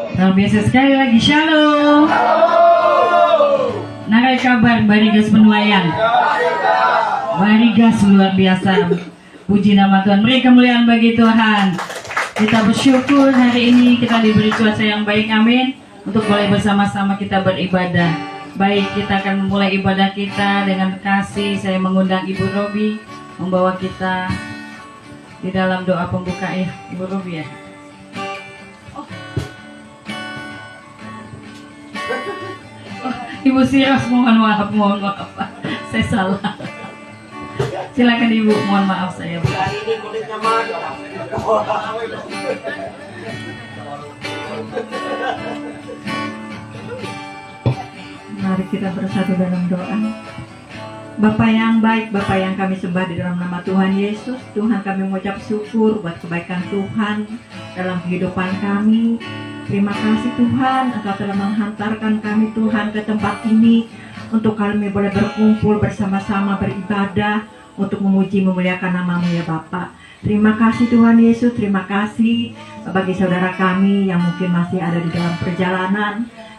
Luar biasa sekali lagi, shalom. Nakai kabar Barigas Penuaian. Barigas luar biasa. Puji nama Tuhan, beri kemuliaan bagi Tuhan. Kita bersyukur hari ini kita diberi cuaca yang baik, amin. Untuk boleh bersama-sama kita beribadah. Baik, kita akan memulai ibadah kita dengan kasih. Saya mengundang Ibu Robi membawa kita di dalam doa pembuka, ya Ibu Robi ya. Ibu Siros, mohon maaf, saya salah. Silakan Ibu, mohon maaf saya. Mari kita bersatu dalam doa. Bapa yang baik, Bapa yang kami sembah di dalam nama Tuhan Yesus, Tuhan kami mengucap syukur buat kebaikan Tuhan dalam kehidupan kami. Terima kasih Tuhan, Engkau telah menghantarkan kami Tuhan ke tempat ini untuk kami boleh berkumpul bersama-sama beribadah untuk memuji memuliakan nama-Mu ya Bapa. Terima kasih Tuhan Yesus, terima kasih bagi saudara kami yang mungkin masih ada di dalam perjalanan.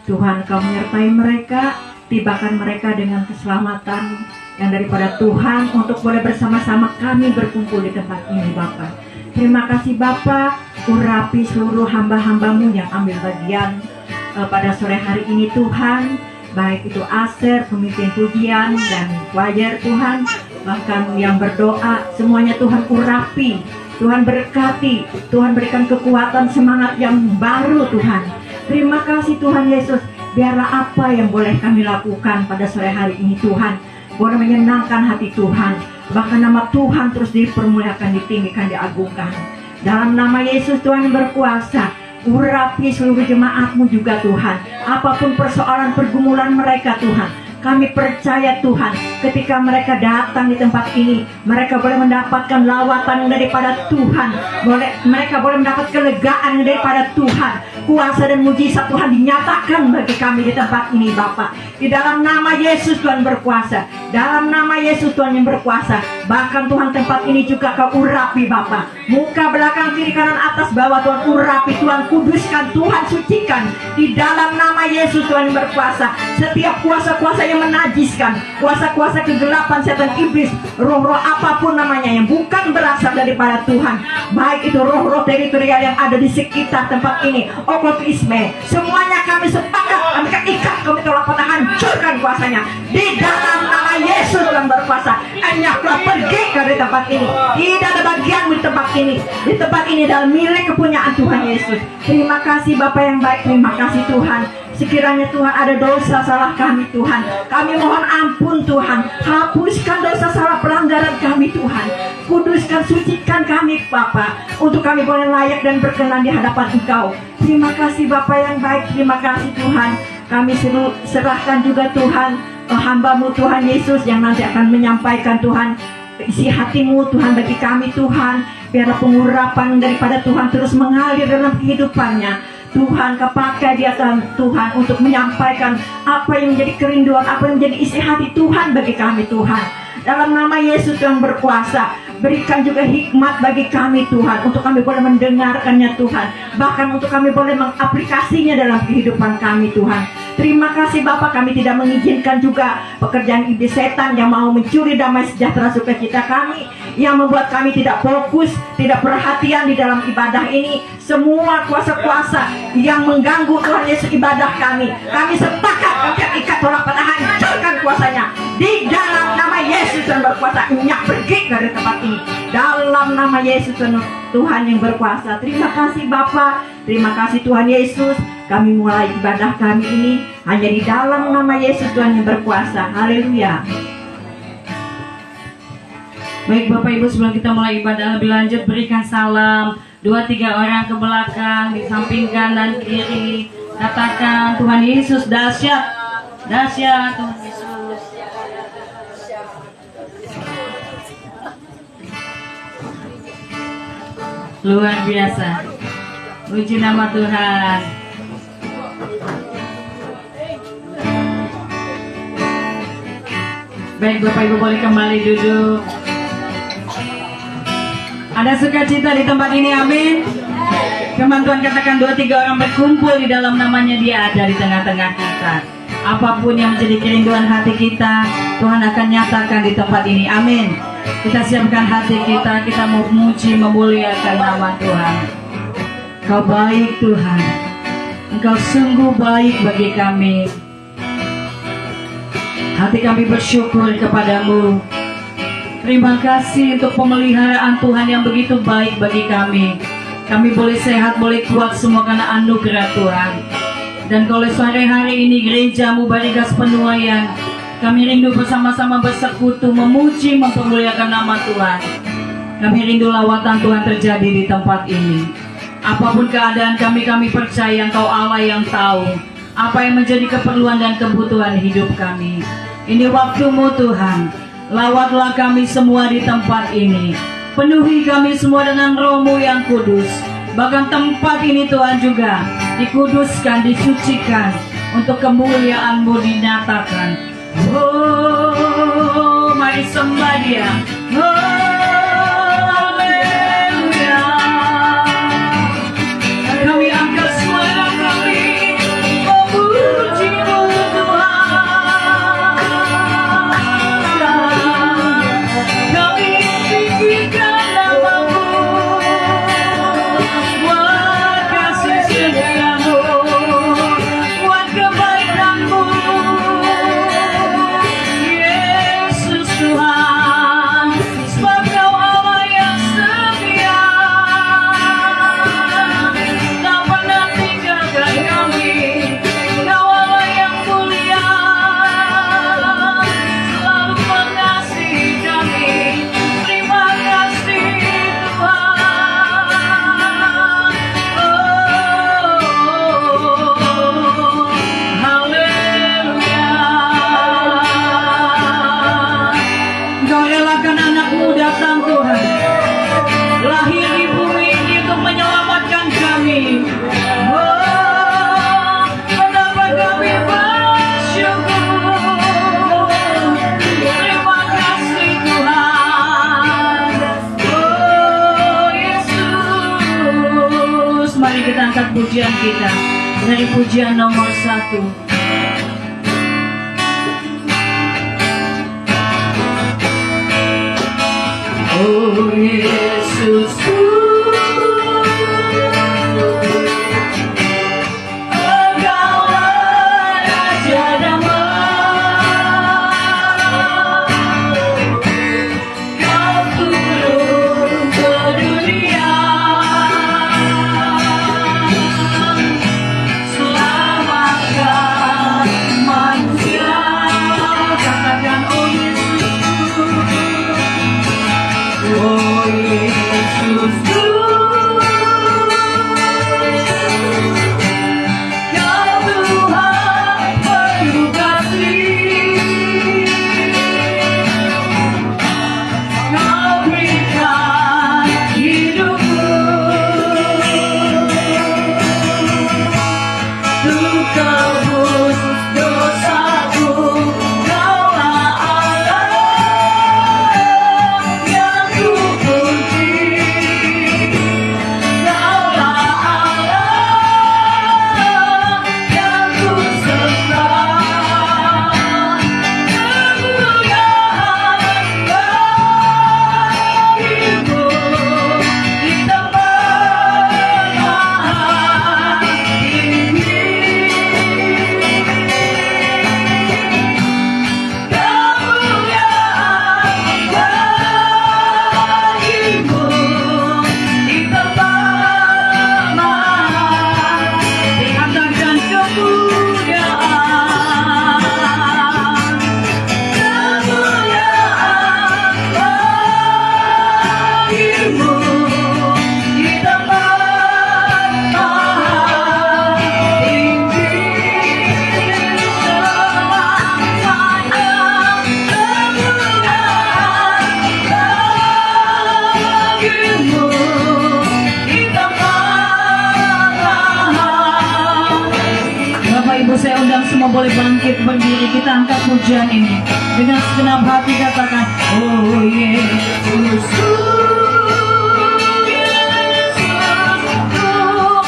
Tuhan Engkau menyertai mereka, tibakan mereka dengan keselamatan yang daripada Tuhan untuk boleh bersama-sama kami berkumpul di tempat ini Bapa. Terima kasih Bapa, urapi seluruh hamba-hamba-Mu yang ambil bagian pada sore hari ini Tuhan. Baik itu Aser, pemimpin pujian dan choir Tuhan, bahkan yang berdoa, semuanya Tuhan urapi, Tuhan berkati, Tuhan berikan kekuatan semangat yang baru Tuhan. Terima kasih Tuhan Yesus, biarlah apa yang boleh kami lakukan pada sore hari ini Tuhan boleh menyenangkan hati Tuhan, bahkan nama Tuhan terus dipermuliakan, ditinggikan, diagungkan. Dalam nama Yesus Tuhan yang berkuasa, urapi seluruh jemaat-Mu juga Tuhan. Apapun persoalan pergumulan mereka Tuhan, kami percaya Tuhan, ketika mereka datang di tempat ini, mereka boleh mendapatkan lawatan daripada Tuhan, mereka boleh mendapat kelegaan daripada Tuhan. Kuasa dan mujizat Tuhan dinyatakan bagi kami di tempat ini Bapa. Di dalam nama Yesus Tuhan berkuasa, dalam nama Yesus Tuhan yang berkuasa. Bahkan Tuhan tempat ini juga Kau urapi Bapa, muka belakang kiri kanan atas bawah Tuhan urapi, Tuhan kuduskan, Tuhan sucikan. Di dalam nama Yesus Tuhan yang berkuasa, setiap kuasa-kuasa yang menajiskan, kuasa-kuasa kegelapan setan iblis, roh-roh apapun namanya yang bukan berasal daripada Tuhan, baik itu roh-roh teritorial yang ada di sekitar tempat ini, okultisme, semuanya kami sepakat, kami ikat, kami tolak patah, hancurkan kuasanya di dalam nama Yesus yang berkuasa. Enyaplah pergi dari tempat ini, tidak ada bagianmu di tempat ini. Di tempat ini adalah milik kepunyaan Tuhan Yesus. Terima kasih Bapa yang baik, terima kasih Tuhan. Sekiranya Tuhan ada dosa salah kami Tuhan, kami mohon ampun Tuhan. Hapuskan dosa salah pelanggaran kami Tuhan. Kuduskan, sucikan kami Bapa, untuk kami boleh layak dan berkenan di hadapan Engkau. Terima kasih Bapa yang baik, terima kasih Tuhan. Kami serahkan juga Tuhan hamba-Mu Tuhan Yesus yang nanti akan menyampaikan Tuhan isi hati-Mu Tuhan bagi kami Tuhan. Biarlah pengurapan daripada Tuhan terus mengalir dalam kehidupannya Tuhan. Kepakai dia Tuhan untuk menyampaikan apa yang menjadi kerinduan, apa yang menjadi isi hati Tuhan bagi kami Tuhan. Dalam nama Yesus yang berkuasa, berikan juga hikmat bagi kami Tuhan, untuk kami boleh mendengarkannya Tuhan, bahkan untuk kami boleh mengaplikasinya dalam kehidupan kami Tuhan. Terima kasih Bapa, kami tidak mengizinkan juga pekerjaan iblis setan yang mau mencuri damai sejahtera sukacita kami, yang membuat kami tidak fokus, tidak perhatian di dalam ibadah ini. Semua kuasa-kuasa yang mengganggu Tuhan Yesus ibadah kami sepakat, kami ikat, tolak patah, hancurkan kuasanya di dalam nama Yesus yang berkuasa. Nyak pergi dari tempat ini dalam nama Yesus Tuhan yang berkuasa. Terima kasih Bapa, terima kasih Tuhan Yesus. Kami mulai ibadah kami ini hanya di dalam nama Yesus Tuhan yang berkuasa. Haleluya. Baik Bapak Ibu, sebelum kita mulai ibadah lebih lanjut, berikan salam 2-3 orang ke belakang, di samping kanan kiri. Katakan Tuhan Yesus dahsyat, dahsyat Tuhan Yesus. Luar biasa. Puji nama Tuhan. Baik Bapak Ibu, boleh kembali duduk. Ada sukacita di tempat ini, amin. Firman Tuhan katakan 2-3 orang berkumpul di dalam namanya, Dia ada di tengah-tengah kita. Apapun yang menjadi kerinduan hati kita, Tuhan akan nyatakan di tempat ini. Amin. Kita siapkan hati kita, kita mau memuji, memuliakan nama Tuhan. Kau baik Tuhan, Engkau sungguh baik bagi kami. Hati kami bersyukur kepadamu. Terima kasih untuk pemeliharaan Tuhan yang begitu baik bagi kami. Kami boleh sehat, boleh kuat semua karena anugerah Tuhan. Dan kalau sore hari ini gereja-Mu Barigas Penuaian, kami rindu bersama-sama bersekutu, memuji, mempermuliakan nama Tuhan. Kami rindu lawatan Tuhan terjadi di tempat ini. Apapun keadaan kami percaya Engkau Allah yang tahu apa yang menjadi keperluan dan kebutuhan hidup kami. Ini waktu-Mu Tuhan. Lawatlah kami semua di tempat ini. Penuhi kami semua dengan Roh-Mu yang kudus. Bahkan tempat ini Tuhan juga dikuduskan, disucikan untuk kemuliaan-Mu dinyatakan. Oh, mari sembah Dia. Haleluya. Kami angkat suara kami memuji-Mu Tuhan. Kami tinggikan nama-Mu, buat kasih setia-Mu, buat kebaikan-Mu. Yesus Tuhan, sebab Kau Allah yang setia, tak pernah tinggalkan kami. Kau Allah yang mulia, selalu mengasihi kami. Terima kasih Tuhan. Oh, haleluya. Engkau relakan anak-Mu datang Tuhan, lahir di bumi ini untuk menyelamatkan kami. Oh, betapa kami bersyukur. Terima kasih Tuhan. Oh Yesus, mari kita angkat pujian kita dari pujian nomor 1. Oh Yesus, Engkaulah Raja damai. Kau turun ke dunia, selamatkan manusia. Katakan oh Yesus, oh Yesus, Kau Tuhan penuh kasih. Kau berikan hidupmu untuk tebus dosaku. Kaulah Allah yang ku puji. Kaulah Allah yang ku sembah. Kemuliaan bagimu di tempat maha tinggi. Kemuliaan bagimu di tempat maha tinggi. Katakan kemuliaan. Kemuliaan bagimu di tempat maha tinggi. Selamanya kemuliaan bagimu di tempat maha. Bapak Ibu, saya undang semua boleh bangkit berdiri. Kita angkat pujian ini dengan segenap hati. Katakan oh Yesus, oh Yesus, oh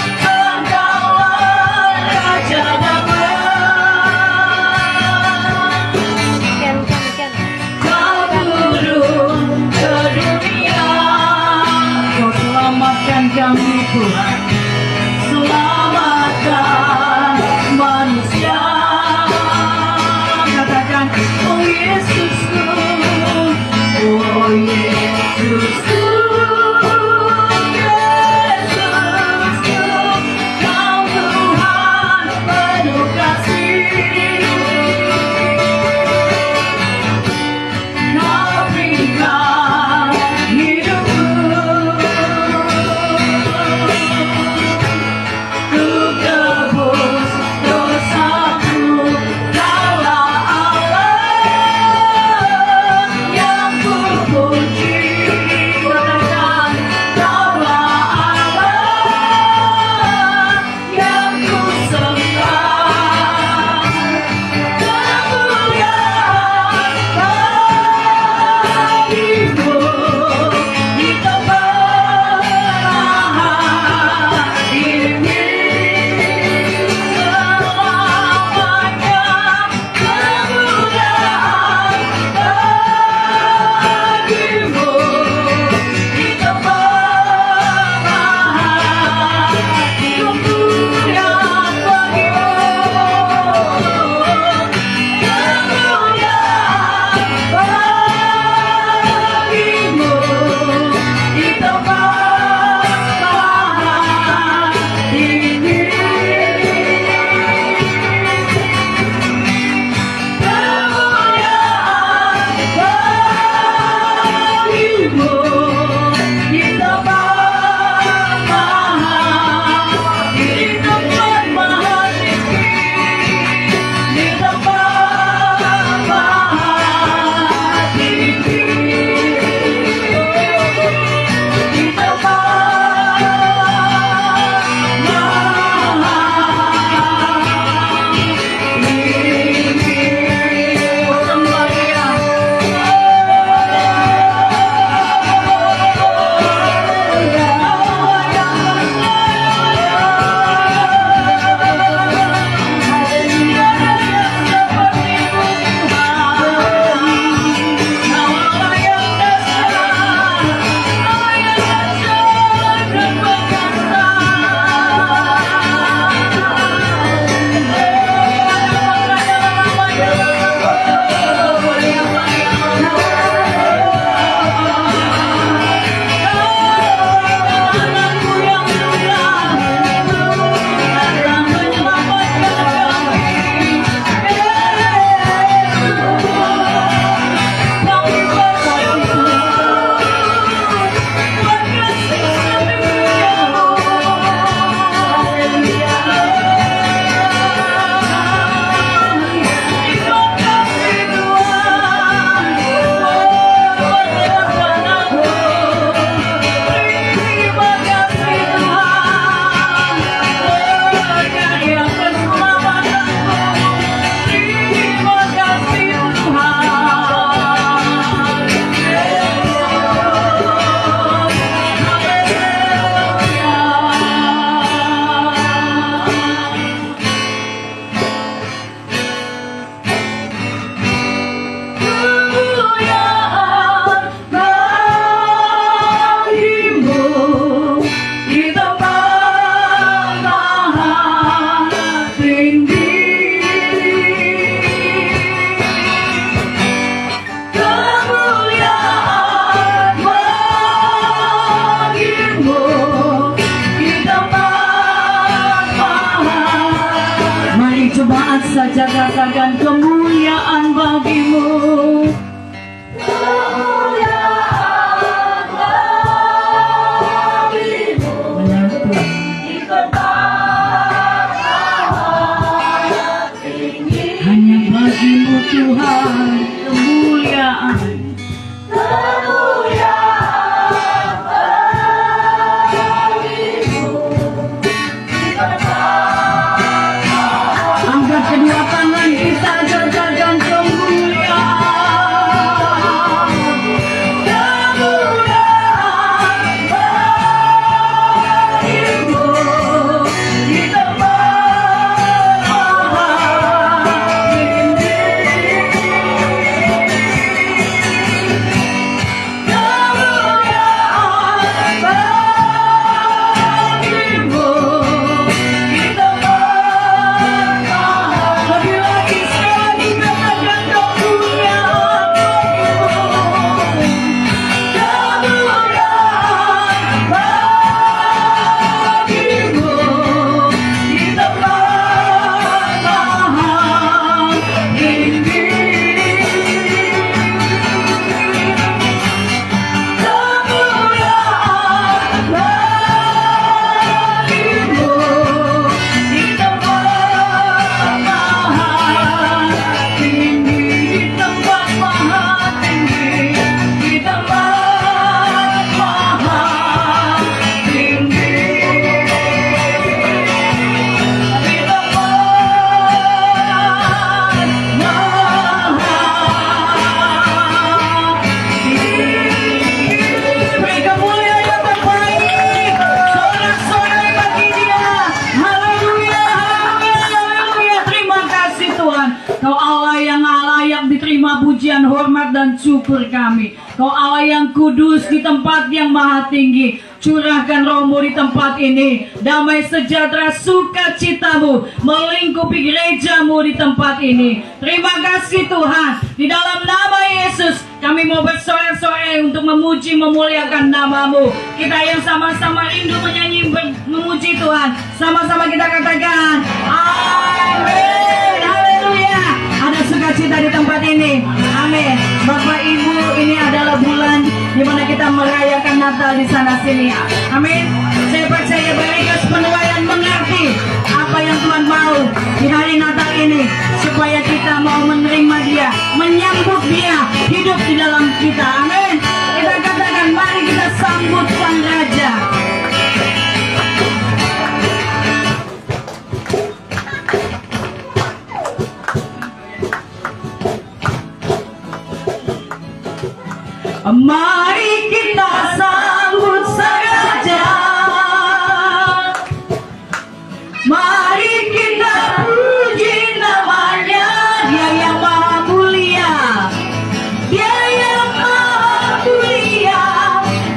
saja katakan kemuliaan bagimu. Benar Tuhan. Hanya bagimu Tuhan kemuliaan. Angkat kedua tangan kita katakan kemuliaan. Kemuliaan bagimu di tempat tinggi. Kemuliaan bagimu di tempat lebih lagi sekali katakan kemuliaan bagimu. Kemuliaan bagimu di tempat maha tinggi. Kemuliaan bagimu di tempat maha tinggi, di tempat maha tinggi, di tempat maha tinggi, di tempat maha tinggi. Beri kemuliaan yang terbaik, sorak-sorai bagi Dia. Haleluya, haleluya, haleluya. Terima kasih Tuhan. Kau Allah yang layak diterima pujian, hormat dan syukur kami. Kau Allah yang kudus di tempat yang maha tinggi. Curahkan rohmu di tempat ini. Damai sejahtera sukacitamu melingkupi gerejamu di tempat ini. Terima kasih Tuhan. Di dalam nama Yesus kami mau bersorak-sorai untuk memuji memuliakan namamu. Kita yang sama-sama rindu menyanyi memuji Tuhan. Sama-sama kita katakan amin. Haleluya. Ada sukacita di tempat ini. Amin. Bapak Ibu, ini adalah bulan di mana kita merayakan Natal di sana sini. Amin. Saya percaya mereka penuaian mengerti apa yang Tuhan mau di hari Natal ini, supaya kita mau menerima Dia, menyambut Dia hidup di dalam kita. Amin. Kita katakan mari kita sambut Sang Raja. Mari kita sambut Sang Raja. Mari kita puji namanya. Dia yang maha mulia. Dia yang maha mulia.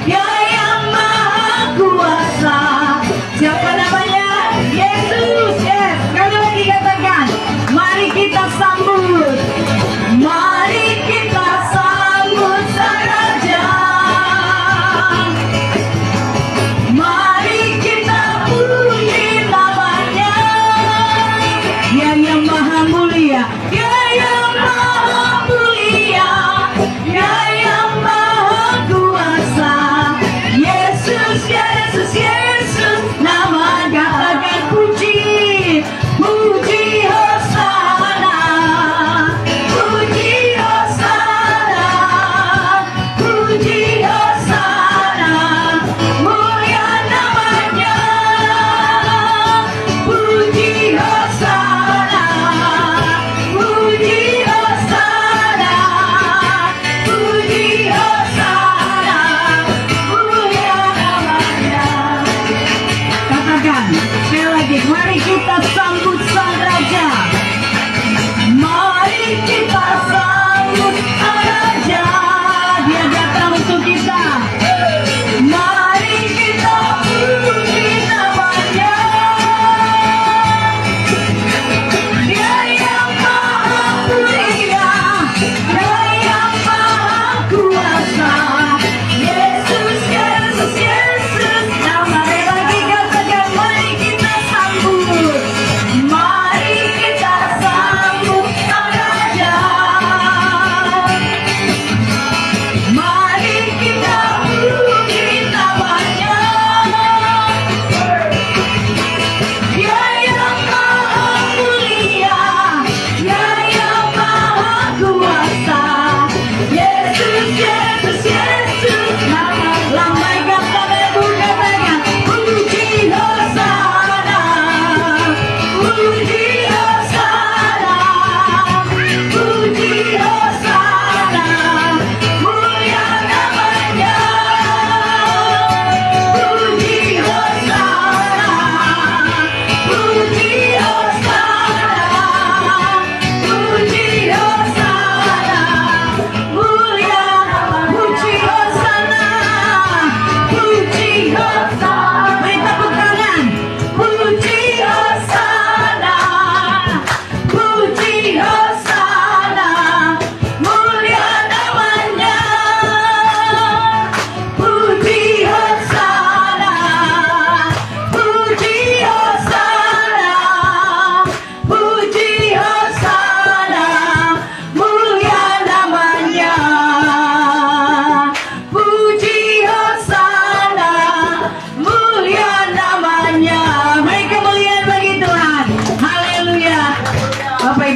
Dia yang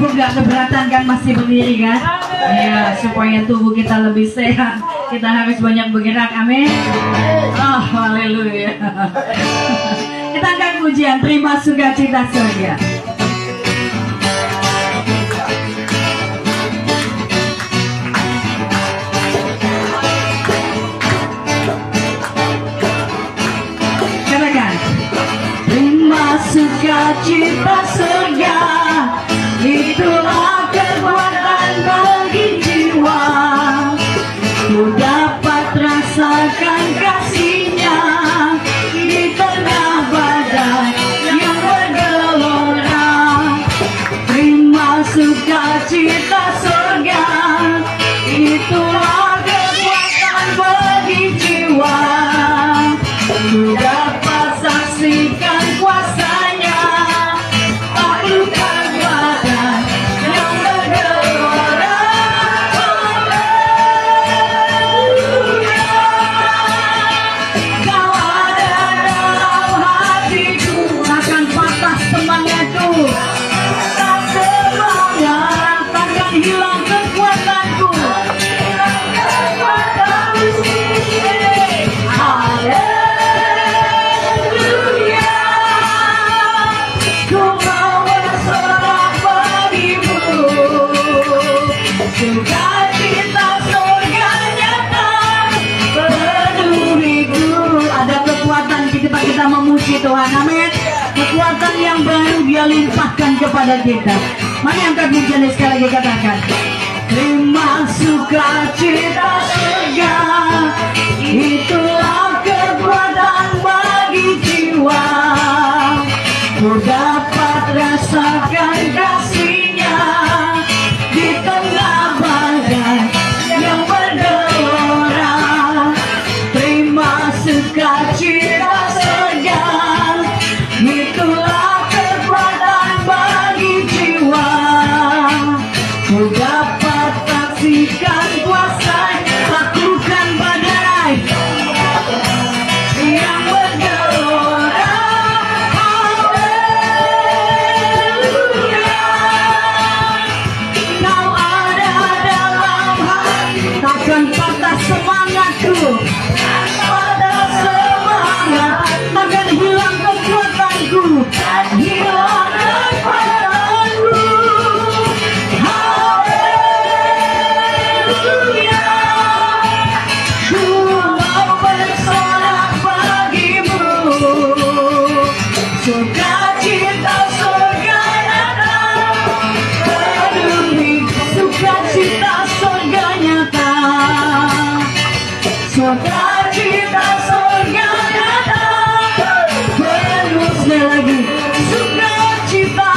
Ibu nggak keberatan kan masih berdiri kan? Ya, supaya tubuh kita lebih sehat, kita harus banyak bergerak. Amin. Oh, haleluya. Kita angkat pujian, terima sukacita surga. Katakan, terima sukacita surga, itulah kekuatan bagi jiwa. Ku dapat rasakan kasih-Nya di tengah badai yang bergelora. Terima sukacita surga, itulah kekuatan bagi jiwa. Ku dapat saksikan kuasa-Nya, taklukkan badai yang bergelora. Haleluya. Kau ada dalam hatiku, takkan patah semangatku. Tak semangat, takkan hilang kekuatanku. Hilang kekuatanku. Haleluya. Ku mau bersorak bagimu, sukacita surga nyata penuhiku. Ada kekuatan ketika kita memuji Tuhan. Amin. Kekuatan yang baru Dia limpahkan kepada kita. Mari angkat pujian sekali lagi, katakan, terima sukacita surga, itulah kekuatan bagi jiwa. Ku dapat rasakan kasih-Nya di tengah badai yang bergelora. Terima sukacita surga, itulah kekuatan bagi jiwa. Ku dapat saksikan kuasa-Nya, taklukkan badai yang bergelora. Haleluya. Kau ada dalam hati, takkan patah semangatku. Patah semangat, takkan hilang kekuatanku. Hilang kekuatanku. Haleluya. Ku mau bersorak bagimu, sukacita surga nyata penuhiku. Sukacita surga nyata, sukacita surga nyata penuh. Sekali lagi, sukacita,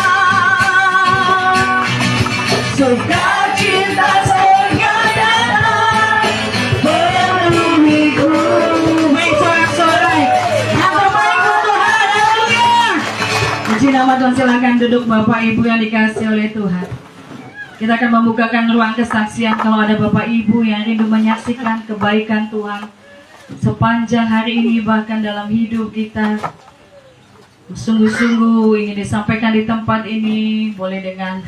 sukacita surga nyata penuhiku. Baik, sorak-sorai yang terbaik untuk Tuhan. Haleluya. Puji nama Tuhan. Silakan duduk Bapak Ibu yang dikasih oleh Tuhan. Kita akan membukakan ruang kesaksian. Kalau ada Bapak Ibu yang rindu menyaksikan kebaikan Tuhan sepanjang hari ini, bahkan dalam hidup kita, sungguh-sungguh ingin disampaikan di tempat ini, boleh dengan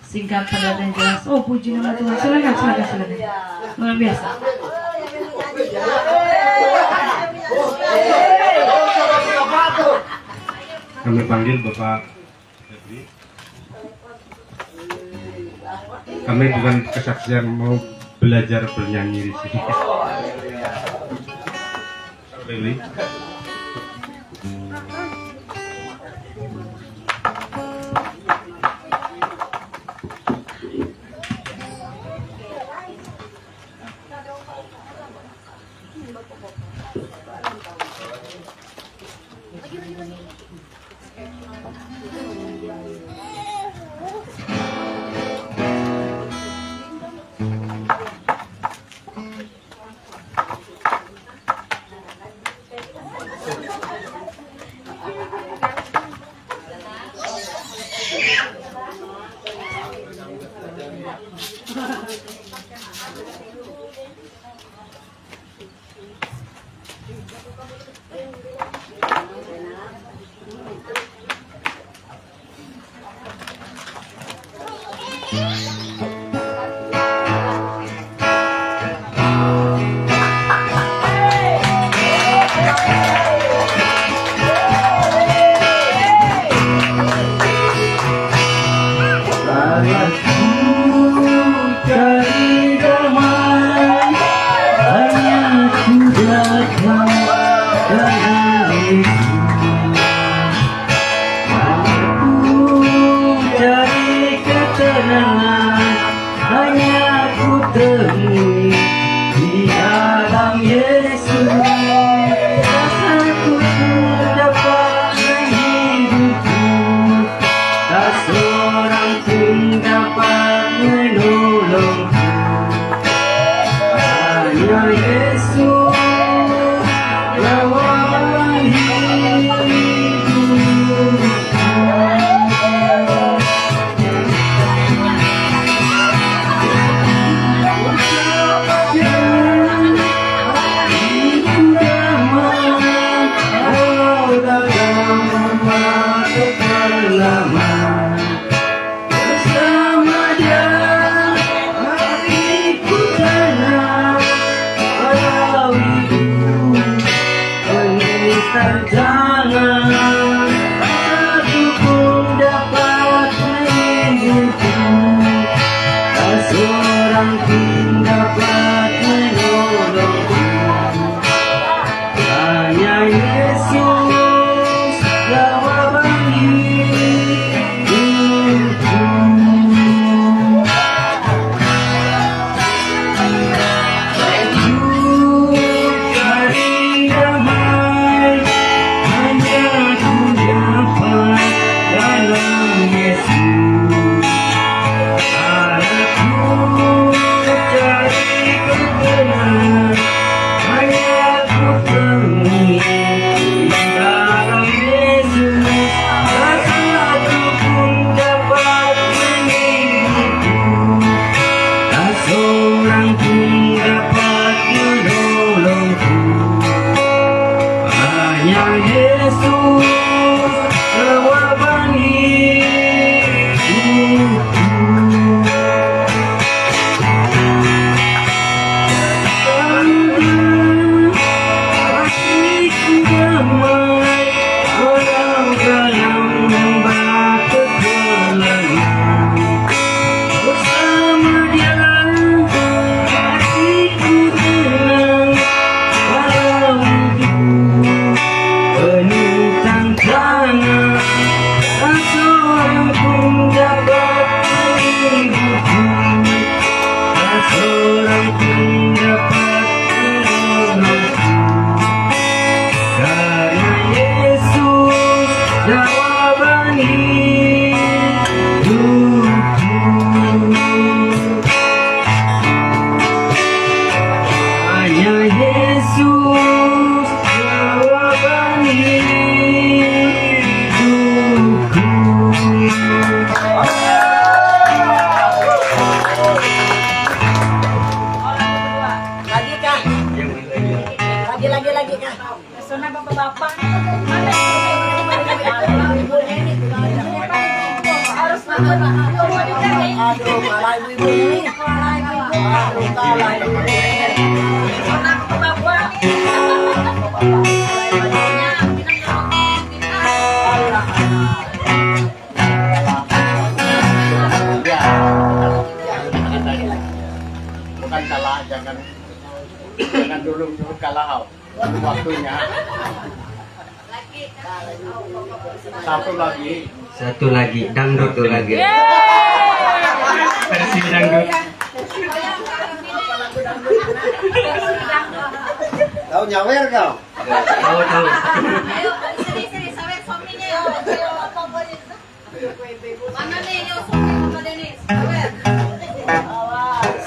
singkat, padat dan jelas. Oh, puji nama Tuhan. Silakan, silakan, silakan. Luar biasa. Kami panggil Bapak Febri. Kami bukan kesaksian, mau belajar bernyanyi di sini. Febri. Cari damai, hanya ku datang dari cari ketenangan, hanya ku temui di dalam Yesus. Rasaku dapat hidupku, tak seorang pun dapat menolongku. Hanya Yesus lawan hidupku. Jangan satu pun dapat menghiburku, tak seorang pun dapat menolongku. Hanya Yesus jawaban hidupku. Cari damai, hanya ku dapat dalam Yesus. Aku cari ketenangan, hanya ku temui di dalam Yesus. Rasaku pun dapat menghiburku, tak seorang pun dapat menolongku. Hanya Yesus jawaban hidupku. Hatiku damai walau dalam lembah kegelapan. Bersama Dia hatiku tenang walau hidup penuh tantangan. Tak seorang pun dapat menghiburku, tak seorang pun dapat menolongku. Karena Yesus jawaban hidupku. Hanya Yesus jawaban hidupku. Lagi Kak. Lagi Kak. Pesona bapak-bapak. Harus banget. Aduh, malah ibu-ibu ini. Aduh, kalah ibu-ibu. Pesona bapak-bapak. Bukan kalah, jangan dulu kalah. Waktunya Satu lagi, dangdut tuh lagi. Versi dangdut. tahu nyawer kau? Tahu. Ayo, sini sawer suaminya. Mana nih, yuk suami Mama Denis. Sawer.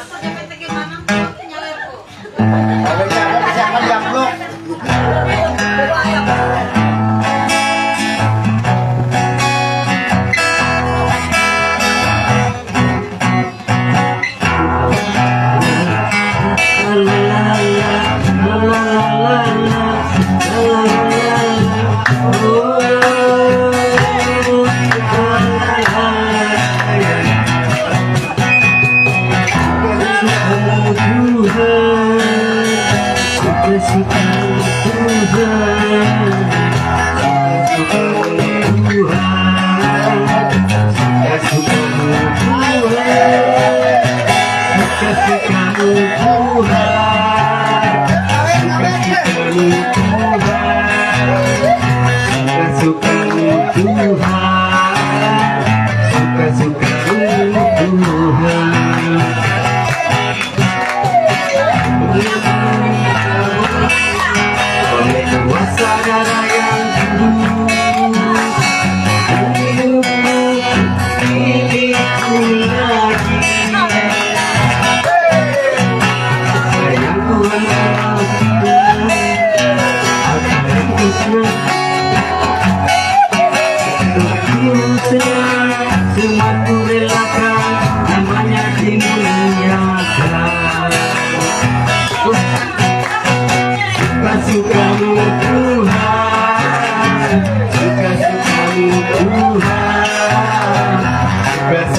Aku dapat lagi mamang nyawerku. Kalau siapa jamblok?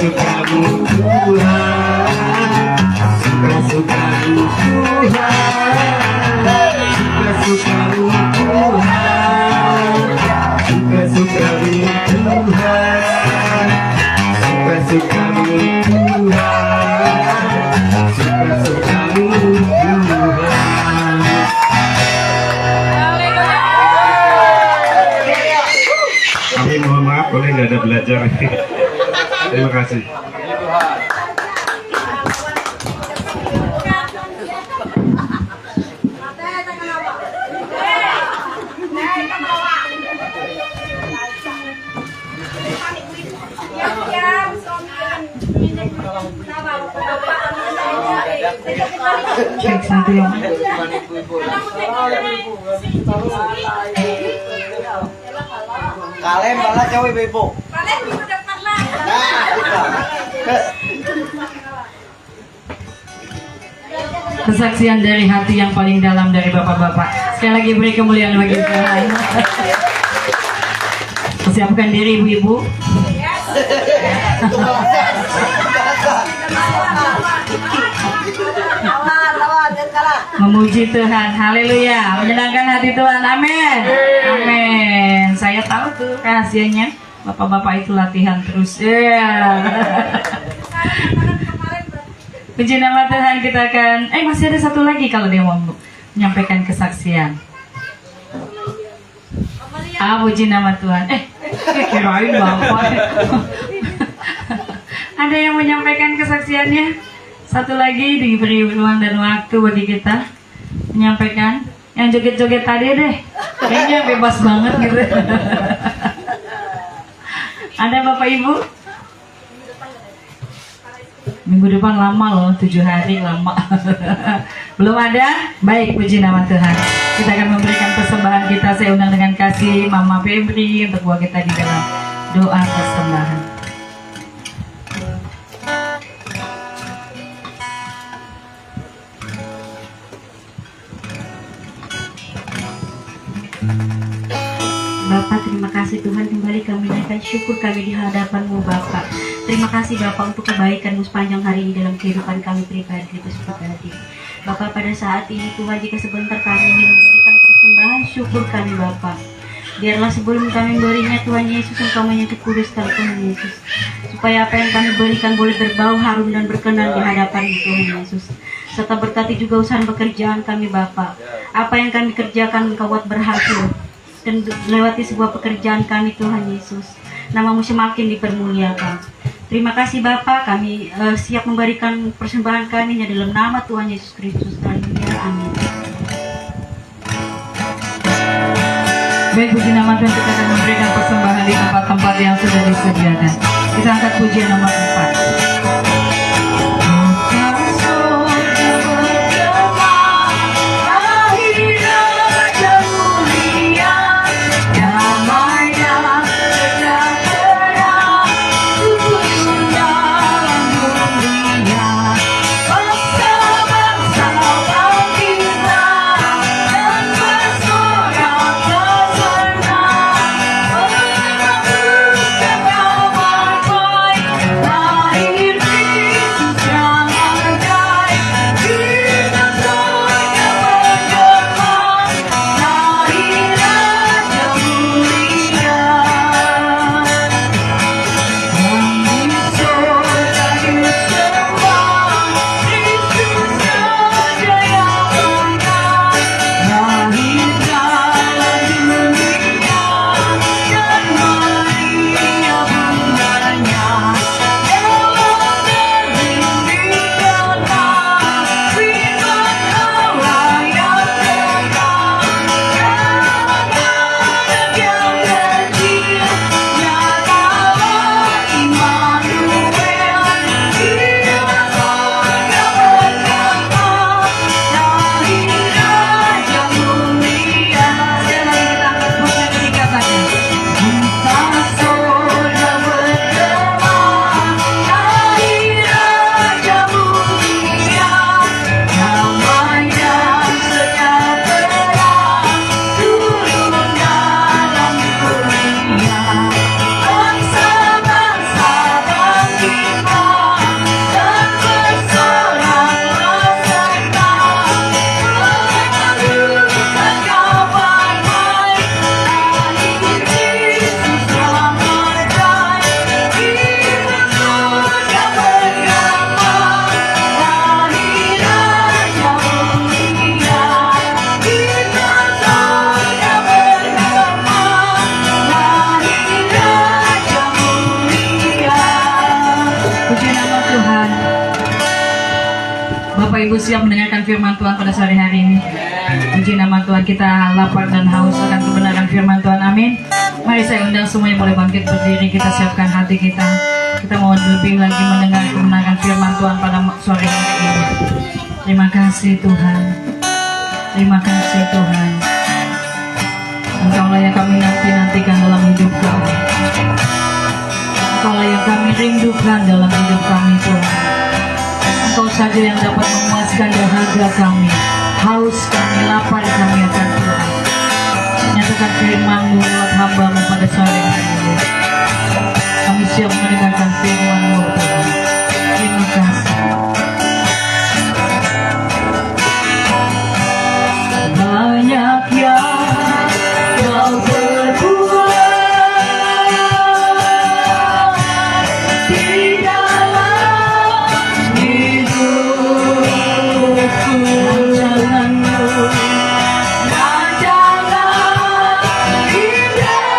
suka-sukamu Tuhan, suka-sukamu Tuhan, suka-sukamu Tuhan, suka-sukamu Tuhan, suka-sukamu Tuhan, suka-sukamu Tuhan. Kami mohon maaf boleh nggak ada belajar. Terima kasih. Baik, satu yang Kalian malah jauh ibu. Kalian minggu depan lah. Nah, kita. kesaksian dari hati yang paling dalam dari bapak-bapak. Sekali lagi beri kemuliaan bagi Tuhan. Persiapkan diri ibu-ibu. Memuji Tuhan, haleluya, menyenangkan hati Tuhan, amin, amin. Saya tahu tuh rahasianya, bapak-bapak itu latihan terus. Puji nama Tuhan, kita akan, masih ada satu lagi kalau dia mau menyampaikan kesaksian. Puji nama Tuhan. Kirain bapak. Ada yang menyampaikan kesaksiannya? Satu lagi diberi ruang dan waktu bagi kita menyampaikan. Yang joget-joget tadi deh, kayaknya bebas banget gitu. Ada Bapak Ibu? Minggu depan lama loh, 7 hari lama. Belum ada? Baik, puji nama Tuhan. Kita akan memberikan persembahan kita. Saya undang dengan kasih Mama Febri untuk bawa kita di dalam doa persembahan. Bapak, terima kasih Tuhan, kembali kami naikkan syukur kami di hadapan-Mu Bapak. Terima kasih Bapak untuk kebaikan-Mu sepanjang hari ini dalam kehidupan kami pribadi. Bapak, pada saat ini Tuhan, jika sebentar kami ingin memberikan persembahan syukur kami Bapak, biarlah sebelum kami memberinya Tuhan Yesus, Engkau menyentuh kuduskan Tuhan Yesus, supaya apa yang kami berikan boleh berbau harum dan berkenan di hadapan Tuhan Yesus. Serta berkati juga usaha pekerjaan kami Bapak. Apa yang kami kerjakan Engkau buat berhasil, dan lewati sebuah pekerjaan kami Tuhan Yesus, nama-Mu semakin dipermuliakan. Terima kasih Bapak, kami siap memberikan persembahan kami dalam nama Tuhan Yesus Kristus. Haleluya, amin. Baik, puji nama Tuhan, kita akan memberikan persembahan di tempat-tempat yang sudah disediakan. Kita angkat pujian nomor 4. Lahir Bapak Ibu siap mendengarkan firman Tuhan pada sore hari ini? Puji nama Tuhan, kita lapar dan haus akan kebenaran firman Tuhan. Amin. Mari saya undang semuanya boleh bangkit berdiri, kita siapkan hati kita. Kita mau lebih lagi mendengar kebenaran firman Tuhan pada sore hari ini. Terima kasih Tuhan. Terima kasih Tuhan. Engkaulah yang kami nantikan dalam hidup kami. Engkaulah yang kami rindukan dalam hidup kami Tuhan. Engkau saja yang dapat memuaskan dahaga kami, haus kami, lapar kami akan Tuhan. Nyatakan firman-Mu lewat hamba-Mu pada sore hari ini. Kami siap mendengarkan firman-Mu Tuhan. Terima kasih. Banyak yang Kau berbuat di dalam hidupku. Rancangan-Mu, rancangan indahku.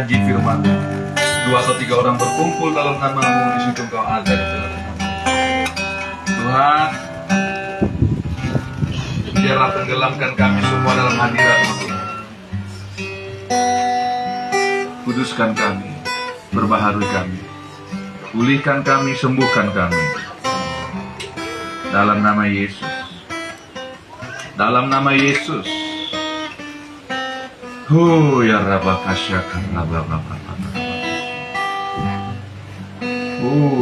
janji firman, 2 atau 3 orang berkumpul dalam nama-Mu, di situ Engkau ada di tengah-tengah. Tuhan, biarlah tenggelamkan kami semua dalam hadirat-Mu. Kuduskan kami, perbaharui kami, pulihkan kami, sembuhkan kami. Dalam nama Yesus. Dalam nama Yesus. Ya Rabakasyakan Rabakapapapapap.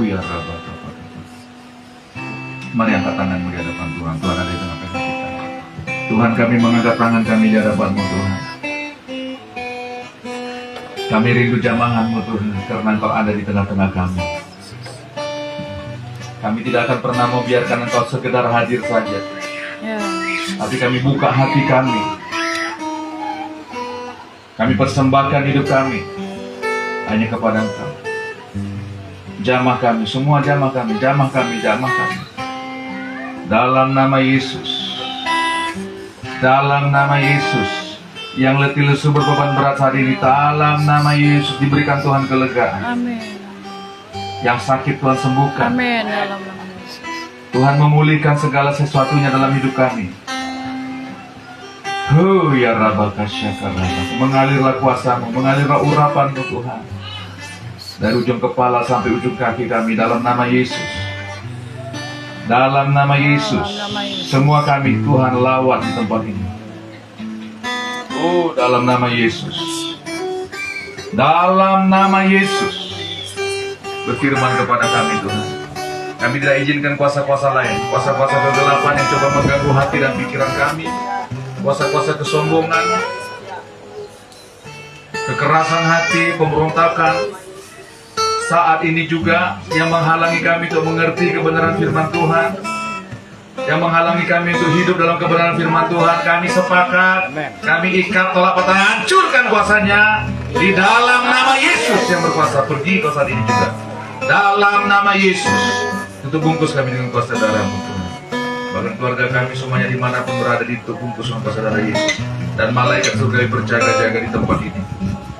Ya Rabakapapapap. Mari angkat tanganmu di hadapan Tuhan. Tuhan ada di tengah-tengah kita. Tuhan, kami mengangkat tangan kami di hadapan-Mu, Tuhan. Kami rindu jamahan-Mu, Tuhan, karena Engkau ada di tengah-tengah kami. Kami tidak akan pernah membiarkan Engkau sekedar hadir saja. Tapi kami buka hati kami. Kami persembahkan hidup kami hanya kepada Engkau. Jamah kami, semua jamah kami, jamah kami, jamah kami. Dalam nama Yesus. Dalam nama Yesus. Yang letih lesu berbeban berat hari ini, dalam nama Yesus diberikan Tuhan kelegaan. Amin. Yang sakit Tuhan sembuhkan. Amin. Dalam nama Yesus. Tuhan memulihkan segala sesuatunya dalam hidup kami. Ya Rabakasyakan Rabak. Mengalirlah kuasa-Mu, mengalirlah urapan-Mu, Tuhan. Dari ujung kepala sampai ujung kaki kami, dalam nama Yesus. Dalam nama Yesus. Semua kami, Tuhan, lawan di tempat ini. Dalam nama Yesus. Dalam nama Yesus. Berfirman kepada kami, Tuhan. Kami tidak izinkan kuasa-kuasa lain, kuasa-kuasa kegelapan yang coba mengganggu hati dan pikiran kami, kuasa-kuasa kesombongan, kekerasan hati, pemberontakan. Saat ini juga yang menghalangi kami untuk mengerti kebenaran firman Tuhan, yang menghalangi kami untuk hidup dalam kebenaran firman Tuhan, kami sepakat, kami ikat tolak patah, hancurkan kuasanya di dalam nama Yesus yang berkuasa. Pergi kau saat ini juga, dalam nama Yesus. Tutup bungkus kami dengan kuasa darah-Mu, Tuhan. Bahkan keluarga kami semuanya dimanapun berada, ditutup bungkus dengan kuasa darah Yesus. Dan malaikat surga berjaga-jaga di tempat ini,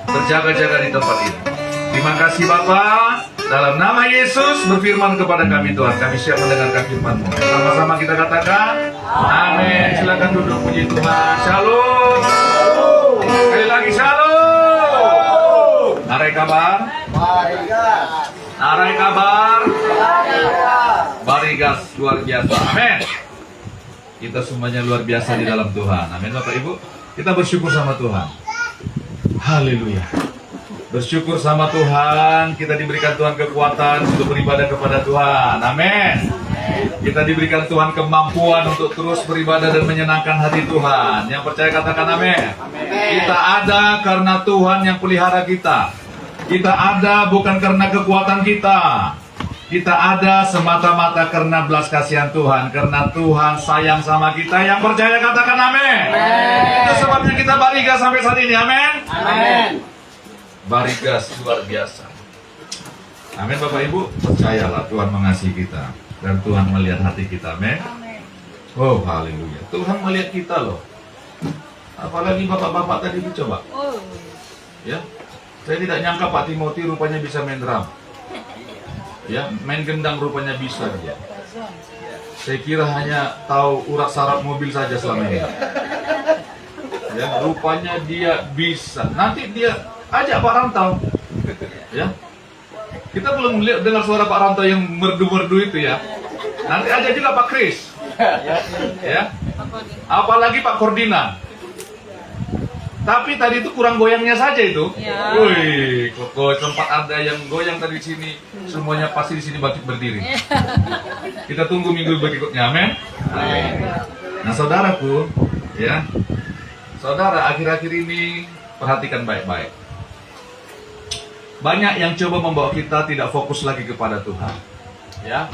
berjaga-jaga di tempat ini. Terima kasih Bapa. Dalam nama Yesus berfirman kepada kami, Tuhan. Kami siap mendengarkan firman-Mu. Sama-sama kita katakan amin. Silakan duduk, puji Tuhan. Shalom. Sekali lagi shalom. Narai kabar. Narai kabar. Barigas luar biasa. Amin. Kita semuanya luar biasa di dalam Tuhan. Amin Bapak Ibu. Kita bersyukur sama Tuhan. Haleluya. Bersyukur sama Tuhan, kita diberikan Tuhan kekuatan untuk beribadah kepada Tuhan. Amin. Kita diberikan Tuhan kemampuan untuk terus beribadah dan menyenangkan hati Tuhan. Yang percaya katakan amin. Kita ada karena Tuhan yang pelihara kita. Kita ada bukan karena kekuatan kita. Kita ada semata-mata karena belas kasihan Tuhan. Karena Tuhan sayang sama kita. Yang percaya katakan amin. Itu sebabnya kita barigas sampai saat ini. Amin. Amin. Barigas luar biasa. Amin Bapak Ibu. Percayalah Tuhan mengasihi kita. Dan Tuhan melihat hati kita. Amin. Oh haleluya. Tuhan melihat kita loh. Apalagi bapak-bapak tadi itu coba. Ya. Saya tidak nyangka Pak Timothy rupanya bisa main drum. Ya, main gendang rupanya bisa dia. Saya kira hanya tahu urat saraf mobil saja selama ini. Ya, rupanya dia bisa. Nanti dia ajak Pak Rantau. Ya. Kita belum dengar suara Pak Rantau yang merdu-merdu itu ya. Nanti ajak juga Pak Kris. Ya. Apalagi Pak Kordina. Tapi tadi itu kurang goyangnya saja itu. Ya. Wih, kok tempat ada yang goyang tadi di sini, semuanya pasti di sini berdiri. Kita tunggu minggu berikutnya, amin. Nah, saudaraku, ya, saudara, akhir-akhir ini perhatikan baik-baik. Banyak yang coba membawa kita tidak fokus lagi kepada Tuhan, ya.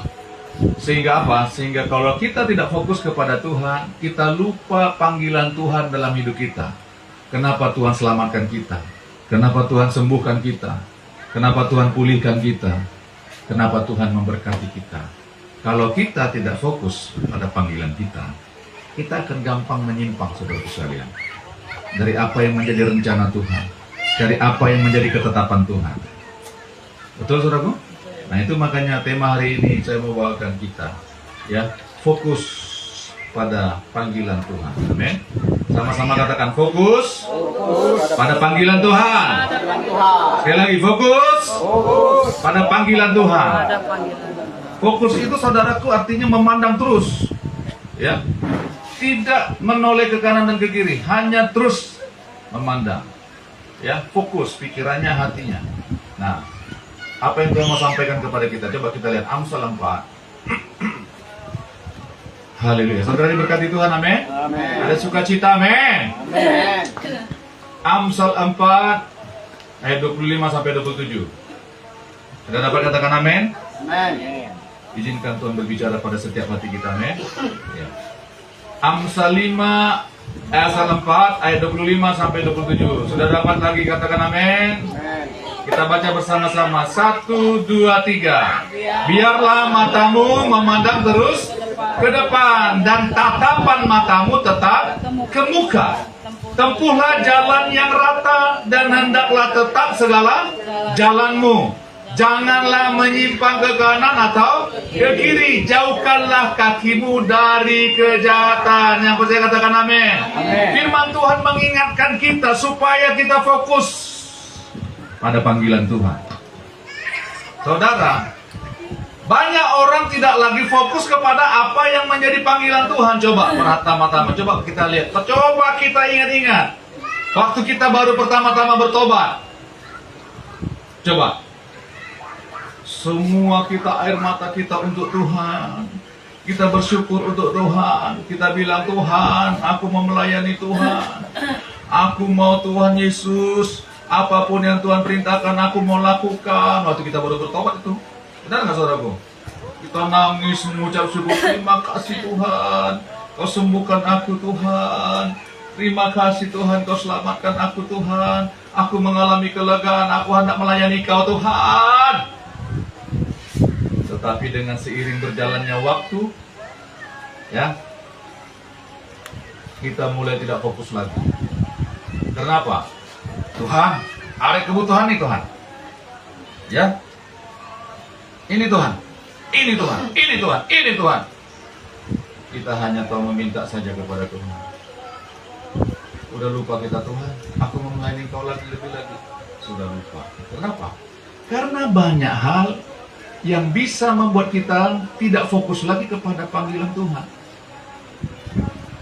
Sehingga apa? Sehingga kalau kita tidak fokus kepada Tuhan, kita lupa panggilan Tuhan dalam hidup kita. Kenapa Tuhan selamatkan kita? Kenapa Tuhan sembuhkan kita? Kenapa Tuhan pulihkan kita? Kenapa Tuhan memberkati kita? Kalau kita tidak fokus pada panggilan kita, kita akan gampang menyimpang, saudara sekalian, dari apa yang menjadi rencana Tuhan. dari apa yang menjadi ketetapan Tuhan. Betul saudaraku? Nah itu makanya tema hari ini saya mau bawakan kita, ya, fokus pada panggilan Tuhan. Amin. Sama-sama katakan fokus pada panggilan Tuhan. Sekali lagi fokus pada panggilan Tuhan. Fokus itu saudaraku artinya memandang terus, ya, tidak menoleh ke kanan dan ke kiri, hanya terus memandang, ya, fokus pikirannya, hatinya. Nah, apa yang Tuhan mau sampaikan kepada kita? Coba kita lihat Amsal 4. Haleluya. Saudara diberkati Tuhan, amin. Ada sukacita, amin. Amsal 4 ayat 25 sampai 27. Sudah dapat katakan amin? Izinkan Tuhan berbicara pada setiap hati kita, amin. Ya. Amsal 4 ayat 25 sampai 27. Sudah dapat lagi katakan amin? Kita baca bersama-sama. 1, 2, 3. Biarlah matamu memandang terus ke depan dan tatapan matamu tetap ke muka. Tempuhlah jalan yang rata dan hendaklah tetap segala jalanmu. Janganlah menyimpang ke kanan atau ke kiri. Jauhkanlah kakimu dari kejahatan. Yang percaya katakan amin. Firman Tuhan mengingatkan kita supaya kita fokus pada panggilan Tuhan. Saudara, banyak orang tidak lagi fokus kepada apa yang menjadi panggilan Tuhan. Coba pertama-tama, coba kita lihat. Coba kita ingat-ingat waktu kita baru pertama-tama bertobat. Coba, semua kita air mata kita untuk Tuhan. Kita bersyukur untuk Tuhan. Kita bilang, Tuhan, aku mau melayani Tuhan. Aku mau Tuhan Yesus. Apapun yang Tuhan perintahkan aku mau lakukan. Waktu kita baru bertobat itu, benar nggak saudaraku? Kita nangis mengucap syukur, terima kasih Tuhan, Kau sembuhkan aku Tuhan. Terima kasih Tuhan, Kau selamatkan aku Tuhan. Aku mengalami kelegaan, aku hendak melayani Kau Tuhan. Tetapi dengan seiring berjalannya waktu, ya, kita mulai tidak fokus lagi. Kenapa? Tuhan, ada kebutuhan nih Tuhan. Ya. Ini Tuhan. Ini Tuhan. Ini Tuhan. Ini Tuhan. Kita hanya tahu meminta saja kepada Tuhan. Udah lupa kita, Tuhan, aku mau melayani Kau lagi lebih lagi. Sudah lupa. Kenapa? Karena banyak hal yang bisa membuat kita tidak fokus lagi kepada panggilan Tuhan.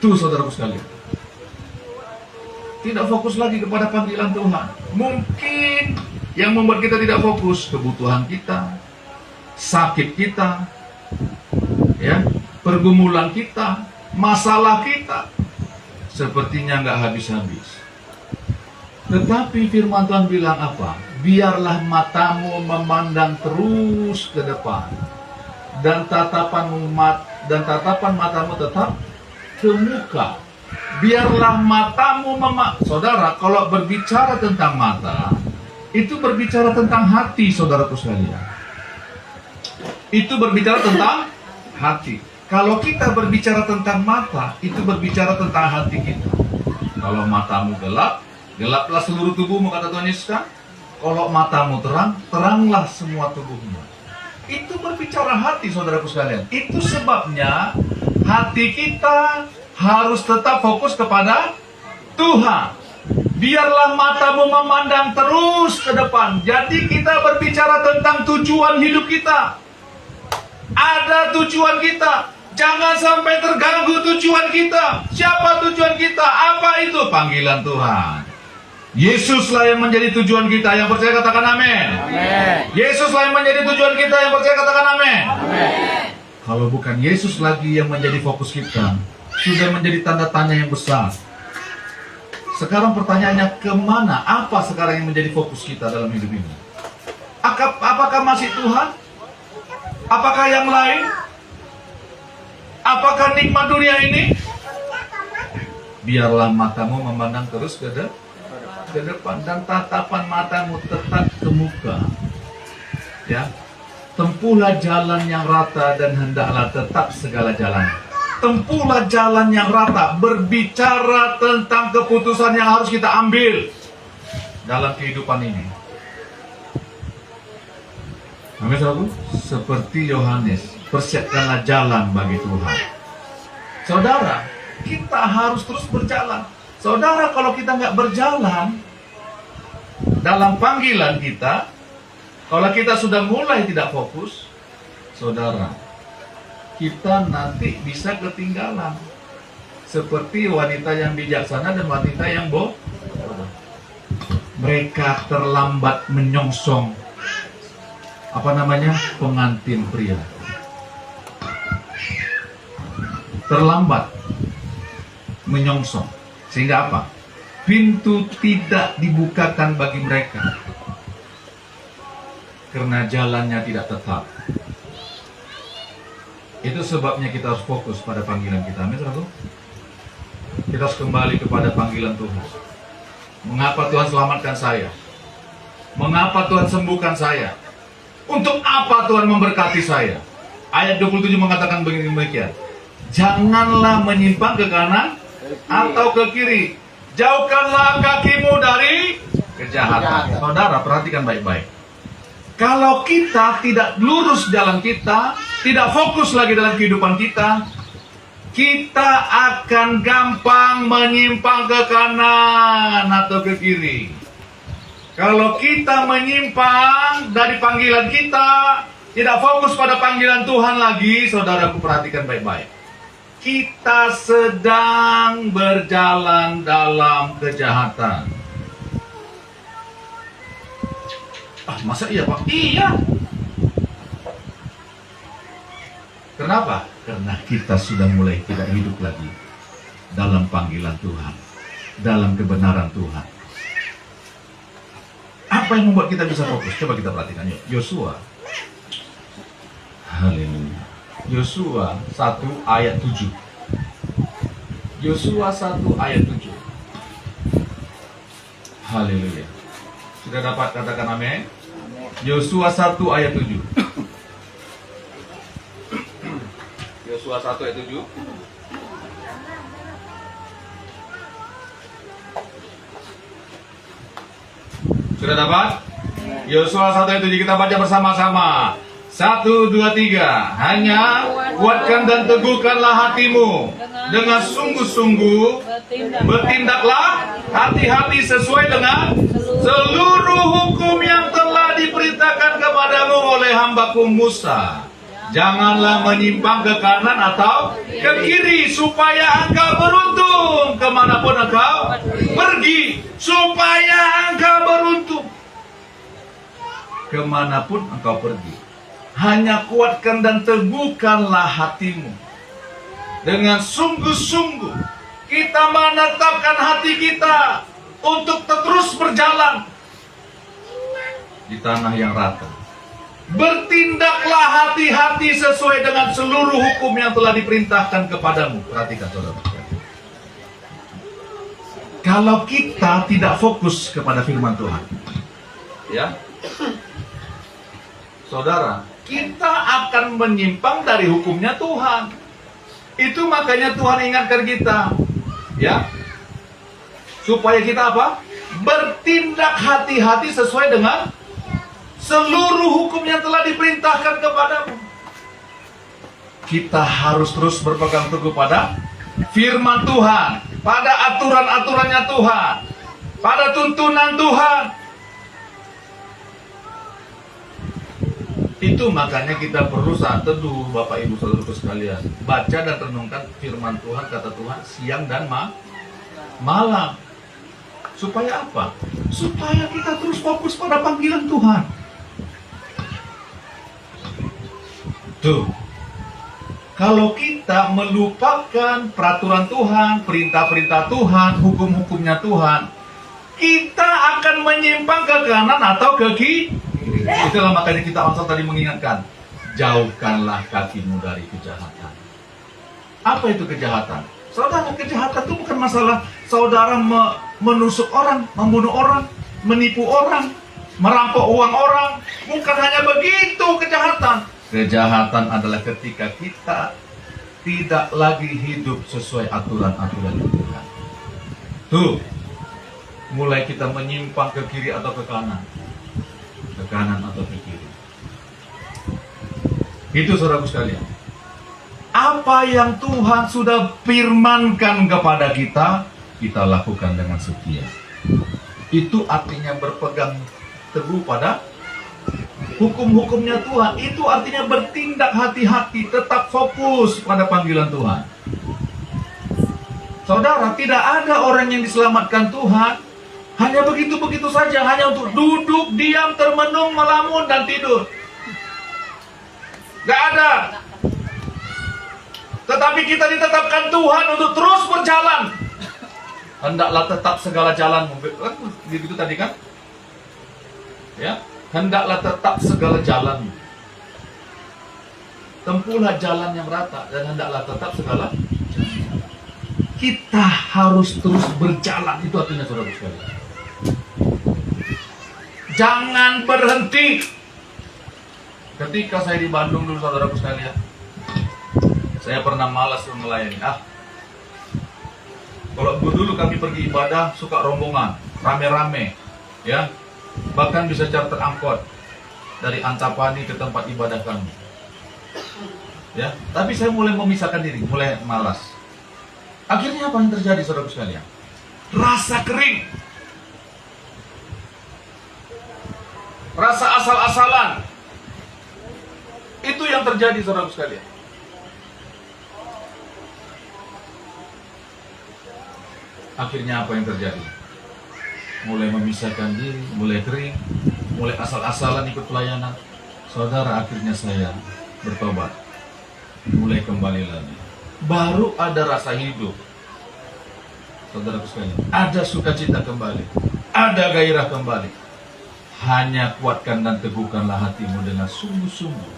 Tuh saudaraku sekalian, tidak fokus lagi kepada panggilan Tuhan. Mungkin yang membuat kita tidak fokus kebutuhan kita, sakit kita, ya, pergumulan kita, masalah kita, sepertinya nggak habis-habis. Tetapi firman Tuhan bilang apa? Biarlah matamu memandang terus ke depan dan tatapan matamu tetap ke muka. Biarlah matamu Saudara, kalau berbicara tentang mata, itu berbicara tentang hati, saudaraku sekalian. Itu berbicara tentang hati. Kalau kita berbicara tentang mata, itu berbicara tentang hati kita. Kalau matamu gelap, gelaplah seluruh tubuhmu, kata Tuhan Yesus kan? Kalau matamu terang, teranglah semua tubuhmu. Itu berbicara hati, saudaraku sekalian. Itu sebabnya hati kita harus tetap fokus kepada Tuhan. Biarlah matamu memandang terus ke depan. Jadi kita berbicara tentang tujuan hidup kita. Ada tujuan kita. Jangan sampai terganggu tujuan kita. Siapa tujuan kita? Apa itu? Panggilan Tuhan. Yesuslah yang menjadi tujuan kita. Yang percaya katakan amin. Yesuslah yang menjadi tujuan kita. Yang percaya katakan amin. Kalau bukan Yesus lagi yang menjadi fokus kita, sudah menjadi tanda tanya yang besar. Sekarang pertanyaannya, kemana? Apa sekarang yang menjadi fokus kita dalam hidup ini? Apakah masih Tuhan? Apakah yang lain? Apakah nikmat dunia ini? Biarlah matamu memandang terus ke depan dan tatapan matamu tetap ke muka. Ya, tempuhlah jalan yang rata dan hendaklah tetap segala jalan. Tempuhlah jalan yang rata, berbicara tentang keputusan yang harus kita ambil. dalam kehidupan ini. Amin, saudaraku. Seperti Yohanes, persiapkanlah jalan bagi Tuhan. Saudara, kita harus terus berjalan. Saudara, kalau kita nggak berjalan dalam panggilan kita, kalau kita sudah mulai tidak fokus, saudara, kita nanti bisa ketinggalan. Seperti wanita yang bijaksana dan wanita yang bodoh. Mereka terlambat menyongsong pengantin pria. Terlambat menyongsong. Sehingga apa? Pintu tidak dibukakan bagi mereka. Karena jalannya tidak tetap. Itu sebabnya kita harus fokus pada panggilan kita. Amin, saudaraku. Kita harus kembali kepada panggilan Tuhan. Mengapa Tuhan selamatkan saya? Mengapa Tuhan sembuhkan saya? Untuk apa Tuhan memberkati saya? Ayat 27 mengatakan demikian. Janganlah menyimpang ke kanan atau ke kiri. Jauhkanlah kakimu dari kejahatan. Saudara, perhatikan baik-baik. Kalau kita tidak lurus jalan kita, tidak fokus lagi dalam kehidupan kita, kita akan gampang menyimpang ke kanan atau ke kiri. Kalau kita menyimpang dari panggilan kita, tidak fokus pada panggilan Tuhan lagi, saudaraku perhatikan baik-baik. Kita sedang berjalan dalam kejahatan. Masa iya, Pak? Iya. Kenapa? Karena kita sudah mulai tidak hidup lagi dalam panggilan Tuhan, dalam kebenaran Tuhan. Apa yang membuat kita bisa fokus? Coba kita perhatikan yuk. Yosua. Haleluya. Yosua 1 ayat 7. Yosua 1 ayat 7. Haleluya. Sudah dapat katakan amin? Yosua 1 ayat 7. Yosua 1 ayat 7. Sudah dapat? Yosua 1 ayat 7 kita baca bersama-sama. 1, 2, 3. Hanya kuatkan dan teguhkanlah hatimu dengan sungguh-sungguh. Bertindaklah hati-hati sesuai dengan seluruh hukum yang telah diperintahkan kepadamu oleh hambaku Musa. Janganlah menyimpang ke kanan atau ke kiri, supaya engkau beruntung kemanapun engkau pergi. Supaya engkau beruntung kemanapun engkau pergi. Hanya kuatkan dan teguhkanlah hatimu dengan sungguh-sungguh. Kita menetapkan hati kita untuk terus berjalan di tanah yang rata. Bertindaklah hati-hati sesuai dengan seluruh hukum yang telah diperintahkan kepadamu. Perhatikan, saudara. Kalau kita tidak fokus kepada firman Tuhan, ya, saudara, kita akan menyimpang dari hukumnya Tuhan. Itu makanya Tuhan ingatkan kita, ya, supaya kita apa? Bertindak hati-hati sesuai dengan seluruh hukum yang telah diperintahkan kepadamu. Kita harus terus berpegang teguh pada firman Tuhan, pada aturan-aturannya Tuhan, pada tuntunan Tuhan. Itu makanya kita perlu saat teduh, Bapak Ibu Saudaraku sekalian, baca dan renungkan firman Tuhan, kata Tuhan, siang dan malam. Supaya apa? Supaya kita terus fokus pada panggilan Tuhan. Tuh, kalau kita melupakan peraturan Tuhan, perintah-perintah Tuhan, hukum-hukumnya Tuhan, kita akan menyimpang ke kanan atau ke kiri. Itulah makanya kita awal tadi mengingatkan, jauhkanlah kakimu dari kejahatan. Apa itu kejahatan? Saudara, kejahatan itu bukan masalah saudara menusuk orang, membunuh orang, menipu orang, merampok uang orang. Bukan hanya begitu kejahatan. Kejahatan adalah ketika kita tidak lagi hidup sesuai aturan-aturan Tuhan. Tuh, mulai kita menyimpang ke kiri atau ke kanan. Ke kanan atau ke kiri. Itu saudaraku sekalian. Apa yang Tuhan sudah firmankan kepada kita, kita lakukan dengan setia. Itu artinya berpegang teguh pada hukum-hukumnya Tuhan. Itu artinya bertindak hati-hati, tetap fokus pada panggilan Tuhan. Saudara, tidak ada orang yang diselamatkan Tuhan hanya begitu-begitu saja, hanya untuk duduk, diam, termenung, melamun, dan tidur. Gak ada. Tetapi kita ditetapkan Tuhan untuk terus berjalan. Hendaklah tetap segala jalanmu. Begitu tadi kan? Ya, hendaklah tetap segala jalanmu. Tempuhlah jalan yang rata dan hendaklah tetap segala jalan. Kita harus terus berjalan, itu artinya saudara sekalian. Jangan berhenti. Ketika saya di Bandung dulu saudaraku sekalian, saya pernah malas melayani. Kalau dulu kami pergi ibadah suka rombongan, rame-rame, ya. Bahkan bisa charter angkot dari Antapani ke tempat ibadah kami. Ya, tapi saya mulai memisahkan diri, mulai malas. Akhirnya apa yang terjadi saudaraku sekalian? Rasa kering. Rasa asal-asalan. Itu yang terjadi saudaraku sekalian. Akhirnya apa yang terjadi? Mulai memisahkan diri, mulai kering, mulai asal-asalan ikut pelayanan. Saudara, akhirnya saya bertobat. Mulai kembali lagi. Baru ada rasa hidup. Saudaraku sekalian, ada sukacita kembali. Ada gairah kembali. Hanya kuatkan dan teguhkanlah hatimu dengan sungguh-sungguh.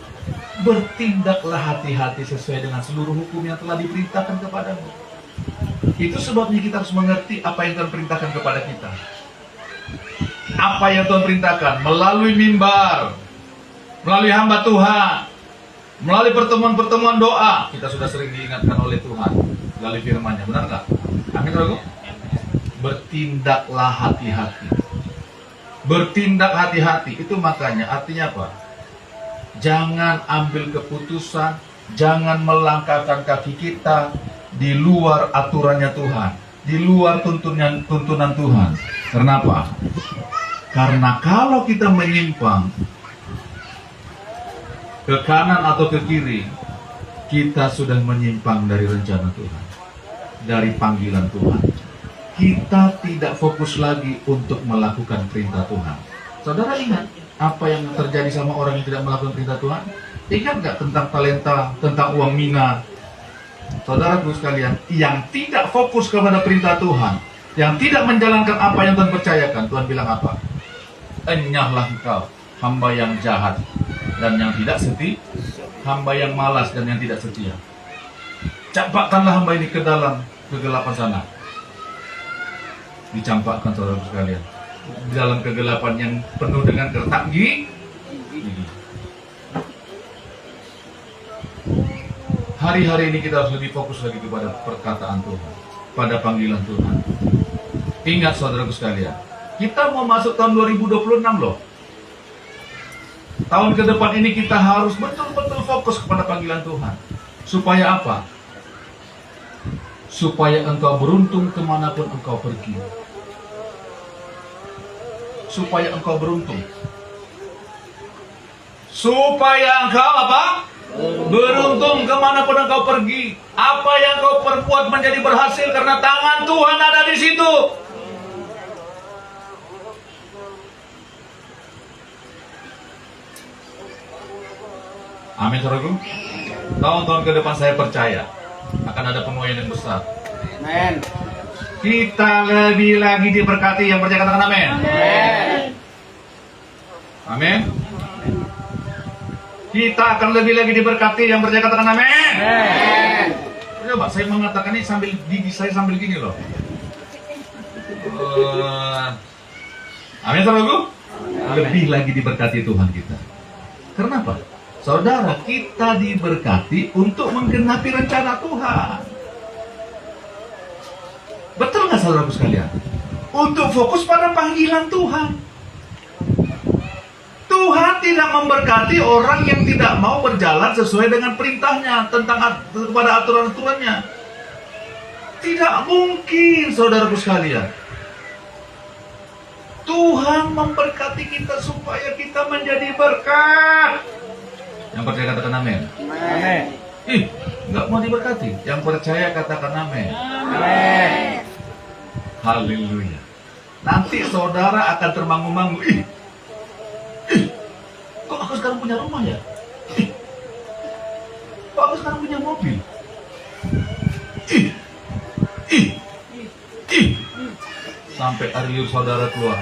Bertindaklah hati-hati sesuai dengan seluruh hukum yang telah diperintahkan kepadamu. Itu sebabnya kita harus mengerti apa yang Tuhan perintahkan kepada kita. Apa yang Tuhan perintahkan melalui mimbar, melalui hamba Tuhan, melalui pertemuan-pertemuan doa. Kita sudah sering diingatkan oleh Tuhan melalui firman-Nya, benar nggak? Amin, saudaraku. Bertindaklah hati-hati. Bertindak hati-hati, itu makanya artinya apa? Jangan ambil keputusan, jangan melangkahkan kaki kita di luar aturannya Tuhan, di luar tuntunan Tuhan. Kenapa? Karena kalau kita menyimpang ke kanan atau ke kiri, kita sudah menyimpang dari rencana Tuhan, dari panggilan Tuhan. Kita tidak fokus lagi untuk melakukan perintah Tuhan. Saudara ingat apa yang terjadi sama orang yang tidak melakukan perintah Tuhan? Ingat nggak tentang talenta, tentang uang mina? Saudaraku sekalian, yang tidak fokus kepada perintah Tuhan, yang tidak menjalankan apa yang Tuhan percayakan, Tuhan bilang apa? Enyahlah engkau, hamba yang jahat dan yang tidak setia, hamba yang malas dan yang tidak setia. Campakkanlah hamba ini ke dalam kegelapan sana. Dicampakkan saudaraku sekalian, di dalam kegelapan yang penuh dengan gertak gigi. Hari-hari ini kita harus lebih fokus lagi kepada perkataan Tuhan, pada panggilan Tuhan. Ingat saudaraku sekalian, kita mau masuk tahun 2026 loh. Tahun ke depan ini kita harus betul-betul fokus kepada panggilan Tuhan. Supaya apa? Supaya engkau beruntung kemanapun engkau pergi. Supaya engkau beruntung. Supaya engkau apa? Beruntung kemanapun engkau pergi. Apa yang kau perbuat menjadi berhasil karena tangan Tuhan ada di situ. Amin, saudaraku. Tahun-tahun ke depan saya percaya akan ada penuaian yang besar. Amin. Kita lebih lagi diberkati, yang percaya katakan amin. Amin. Kita akan lebih lagi diberkati, yang percaya katakan amin. Coba saya mengatakan ini sambil gigi saya sambil gini loh. Amin, saudaraku. Lebih lagi diberkati Tuhan kita. Kenapa? Saudara, kita diberkati untuk menggenapi rencana Tuhan. Betul nggak saudaraku sekalian? untuk fokus pada panggilan Tuhan. Tuhan tidak memberkati orang yang tidak mau berjalan sesuai dengan perintahnya kepada aturan-aturannya. Tidak mungkin, saudaraku sekalian. Tuhan memberkati kita supaya kita menjadi berkat. Yang percaya katakan amin. Amin. Ih, nggak mau diberkati. Yang percaya katakan amin. Amin. Haleluya. Nanti saudara akan termangu-mangu. Ih, kok aku sekarang punya rumah ya? Ih, kok aku sekarang punya mobil? Ih, ih, ih. Sampai air liur saudara keluar.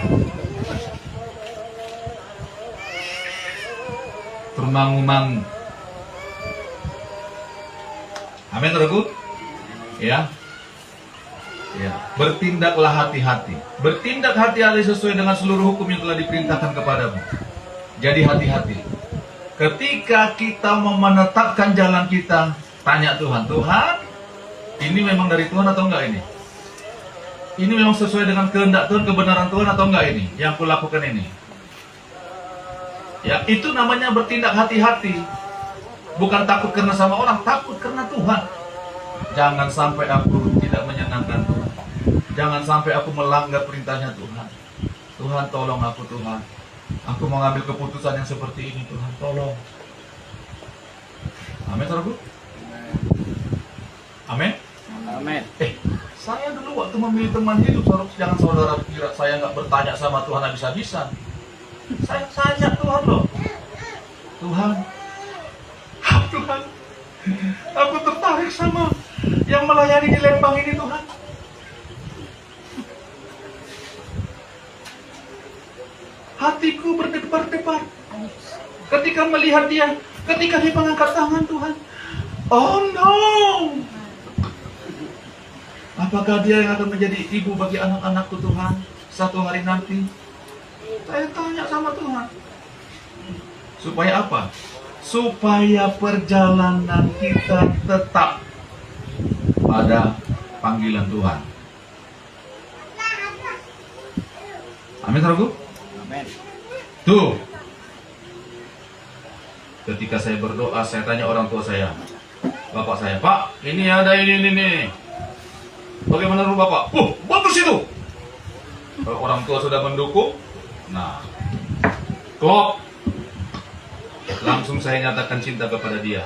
Termangu-mangu. Amin, saudaraku? Ya. Ya, bertindaklah hati-hati. Bertindak hati-hati sesuai dengan seluruh hukum yang telah diperintahkan kepadamu. Jadi hati-hati. Ketika kita mau menetapkan jalan kita, tanya Tuhan, Tuhan, ini memang dari Tuhan atau enggak ini? Ini memang sesuai dengan kehendak Tuhan, kebenaran Tuhan atau enggak ini? Yang kulakukan ini. Ya, itu namanya bertindak hati-hati. Bukan takut karena sama orang, takut karena Tuhan. Jangan sampai aku tidak menyenangkan Tuhan. Jangan sampai aku melanggar perintahnya Tuhan. Tuhan, tolong aku Tuhan. Aku mau ngambil keputusan yang seperti ini Tuhan, tolong. Amin, saudaraku? Amin? Amin. Saya dulu waktu memilih teman hidup, jangan saudara kira saya nggak bertanya sama Tuhan habis-habisan. Saya tanya Tuhan loh. Tuhan, Tuhan, aku tertarik sama yang melayani di Lembang ini Tuhan. Hatiku berdebar-debar ketika melihat dia, ketika dia mengangkat tangan Tuhan. Oh no! Apakah dia yang akan menjadi ibu bagi anak-anakku Tuhan satu hari nanti? Saya tanya sama Tuhan. Supaya apa? Supaya perjalanan kita tetap pada panggilan Tuhan. Amin, saudaraku? Amin. Tuh. Ketika saya berdoa, saya tanya orang tua saya. Bapak saya, Pak, ini ada ini nih. Bagaimana menurut Bapak? Bagus itu. Kalau orang tua sudah mendukung, nah, klop. Langsung saya nyatakan cinta kepada dia.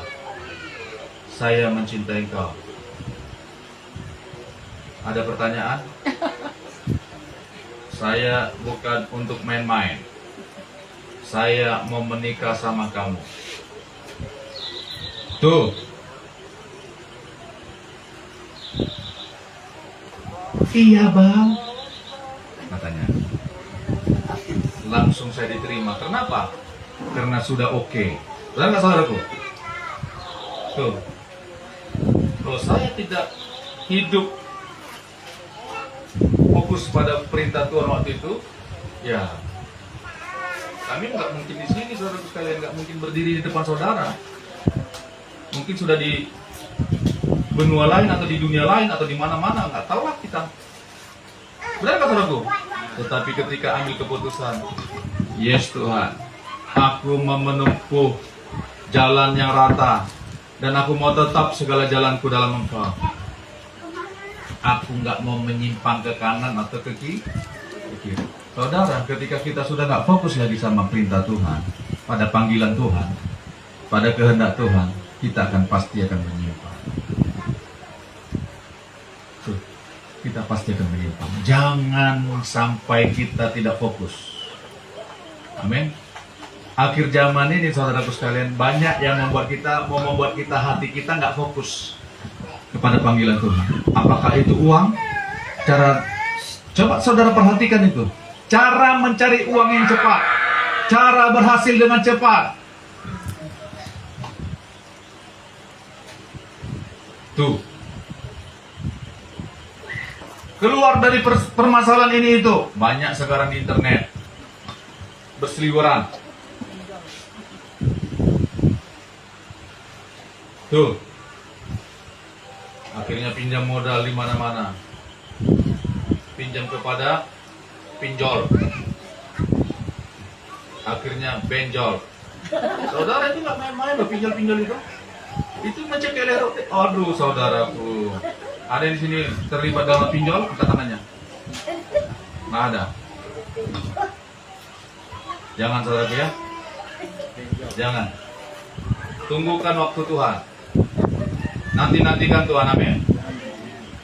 Saya mencintai kau. Ada pertanyaan? Saya bukan untuk main-main. Saya mau menikah sama kamu. Tuh. Iya bang, katanya. Langsung saya diterima. Kenapa? Karena sudah oke. Benar nggak saudaraku? Tuh. Kalau saya tidak hidup fokus pada perintah Tuhan waktu itu, ya kami nggak mungkin di sini, saudaraku sekalian, nggak mungkin berdiri di depan saudara. Mungkin sudah di benua lain atau di dunia lain atau di mana-mana, nggak tahu lah kita. Benar nggak saudaraku? Tetapi ketika ambil keputusan, yes Tuhan, aku mau menempuh jalan yang rata dan aku mau tetap segala jalanku dalam Engkau. Aku nggak mau menyimpang ke kanan atau ke kiri. Saudara, ketika kita sudah nggak fokus lagi sama perintah Tuhan, pada panggilan Tuhan, pada kehendak Tuhan, kita pasti akan menyimpang. Kita pasti akan menyimpang. Jangan sampai kita tidak fokus. Amin. Akhir zaman ini, saudaraku sekalian, banyak yang membuat kita hati kita nggak fokus kepada panggilan Tuhan. Apakah itu uang? Coba saudara perhatikan itu. Cara mencari uang yang cepat, cara berhasil dengan cepat. Tuh. Keluar dari permasalahan ini itu. Banyak sekarang di internet. Berseliweran. Tuh. Akhirnya pinjam modal di mana-mana. pinjam kepada pinjol. Akhirnya benjol. Saudara itu nggak main-main loh pinjol-pinjol itu. Itu ngecek elero. Aduh saudaraku. Ada di sini terlibat dalam pinjol? Angkat tangannya. Nggak ada. Jangan saudaraku ya. Jangan. Tunggukan waktu Tuhan. Nanti-nantikan Tuhan, amin.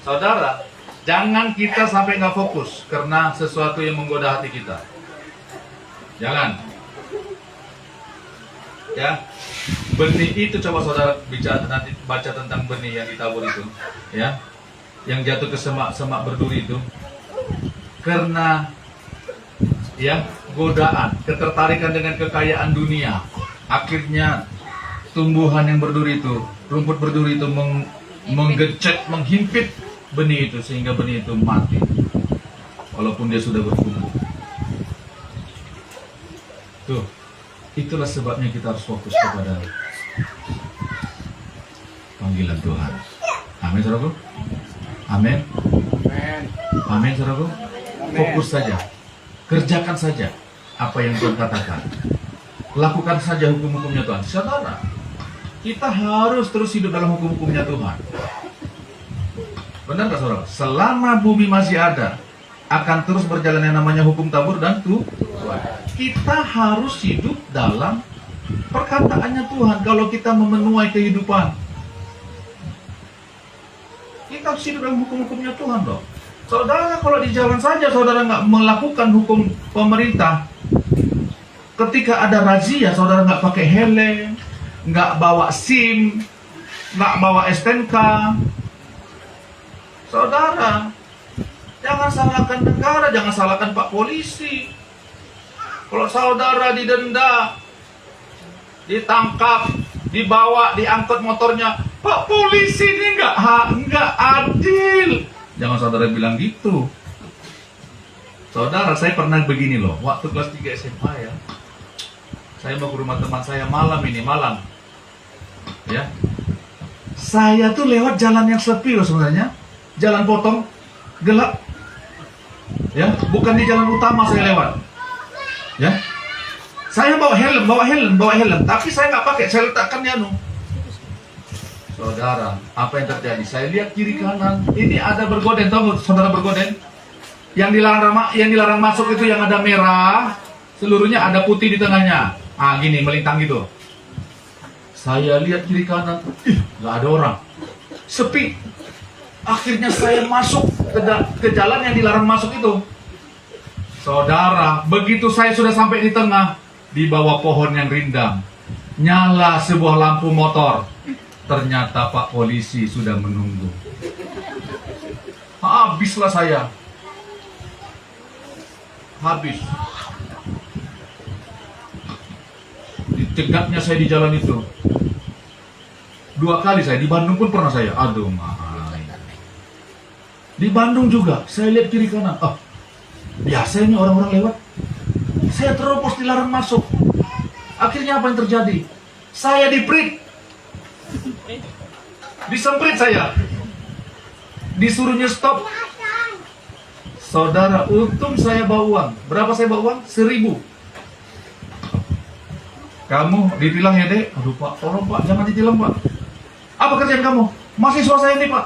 Saudara, jangan kita sampai nggak fokus karena sesuatu yang menggoda hati kita. Jangan. Ya, benih itu coba saudara bicara nanti baca tentang benih yang ditabur itu, ya, yang jatuh ke semak-semak berduri itu, karena ya godaan, ketertarikan dengan kekayaan dunia, akhirnya tumbuhan yang berduri itu, rumput berduri itu menggecek, menghimpit benih itu sehingga benih itu mati, walaupun dia sudah bertumbuh. Tuh. Itulah sebabnya kita harus fokus kepada panggilan Tuhan. Amin, saudaraku. Amin. Amin, saudaraku. Fokus saja. Kerjakan saja apa yang Tuhan katakan. Lakukan saja hukum-hukumnya Tuhan. Saudara, kita harus terus hidup dalam hukum-hukumnya Tuhan. Benar nggak saudara? Selama bumi masih ada, akan terus berjalan yang namanya hukum tabur dan Tuhan. Kita harus hidup dalam perkataannya Tuhan. Kalau kita memenuhi kehidupan, kita harus hidup dalam hukum-hukumnya Tuhan loh. Saudara, kalau di jalan saja saudara nggak melakukan hukum pemerintah, ketika ada razia saudara nggak pakai helm, nggak bawa SIM, nggak bawa STNK, saudara jangan salahkan negara, jangan salahkan Pak Polisi. Kalau saudara didenda, ditangkap, dibawa, diangkut motornya, Pak Polisi ini nggak adil. Jangan saudara bilang gitu. Saudara, saya pernah begini loh, waktu kelas 3 SMA ya. Saya mau ke rumah teman saya malam. Ya. Saya tuh lewat jalan yang sepi loh sebenarnya. Jalan potong, gelap. Ya, bukan di jalan utama saya lewat. Ya, saya bawa helm, tapi saya nggak pakai, saya letakkan di anu. Saudara, apa yang terjadi? Saya lihat kiri kanan, ini ada bergoden, tahu saudara bergoden? Yang dilarang masuk itu yang ada merah, seluruhnya ada putih di tengahnya. Ah, gini melintang gitu. Saya lihat kiri kanan, nggak ada orang, sepi. Akhirnya saya masuk ke jalan yang dilarang masuk itu. Saudara, begitu saya sudah sampai di tengah, di bawah pohon yang rindang, nyala sebuah lampu motor. Ternyata Pak Polisi sudah menunggu. Habislah saya. Habis. Ditegaknya saya di jalan itu. 2 kali saya, di Bandung pun pernah saya. Aduh, di Bandung juga, saya lihat kiri kanan. Biasanya orang-orang lewat, saya terobos dilarang masuk. Akhirnya apa yang terjadi? Saya diprit, disemprit saya, disuruhnya stop. Saudara, untung saya bawa uang. Berapa saya bawa uang? 1.000. Kamu ditilang ya dek? Aduh Pak, tolong Pak, jangan ditilang Pak. Apa kerjaan kamu? Mahasiswa saya ini Pak.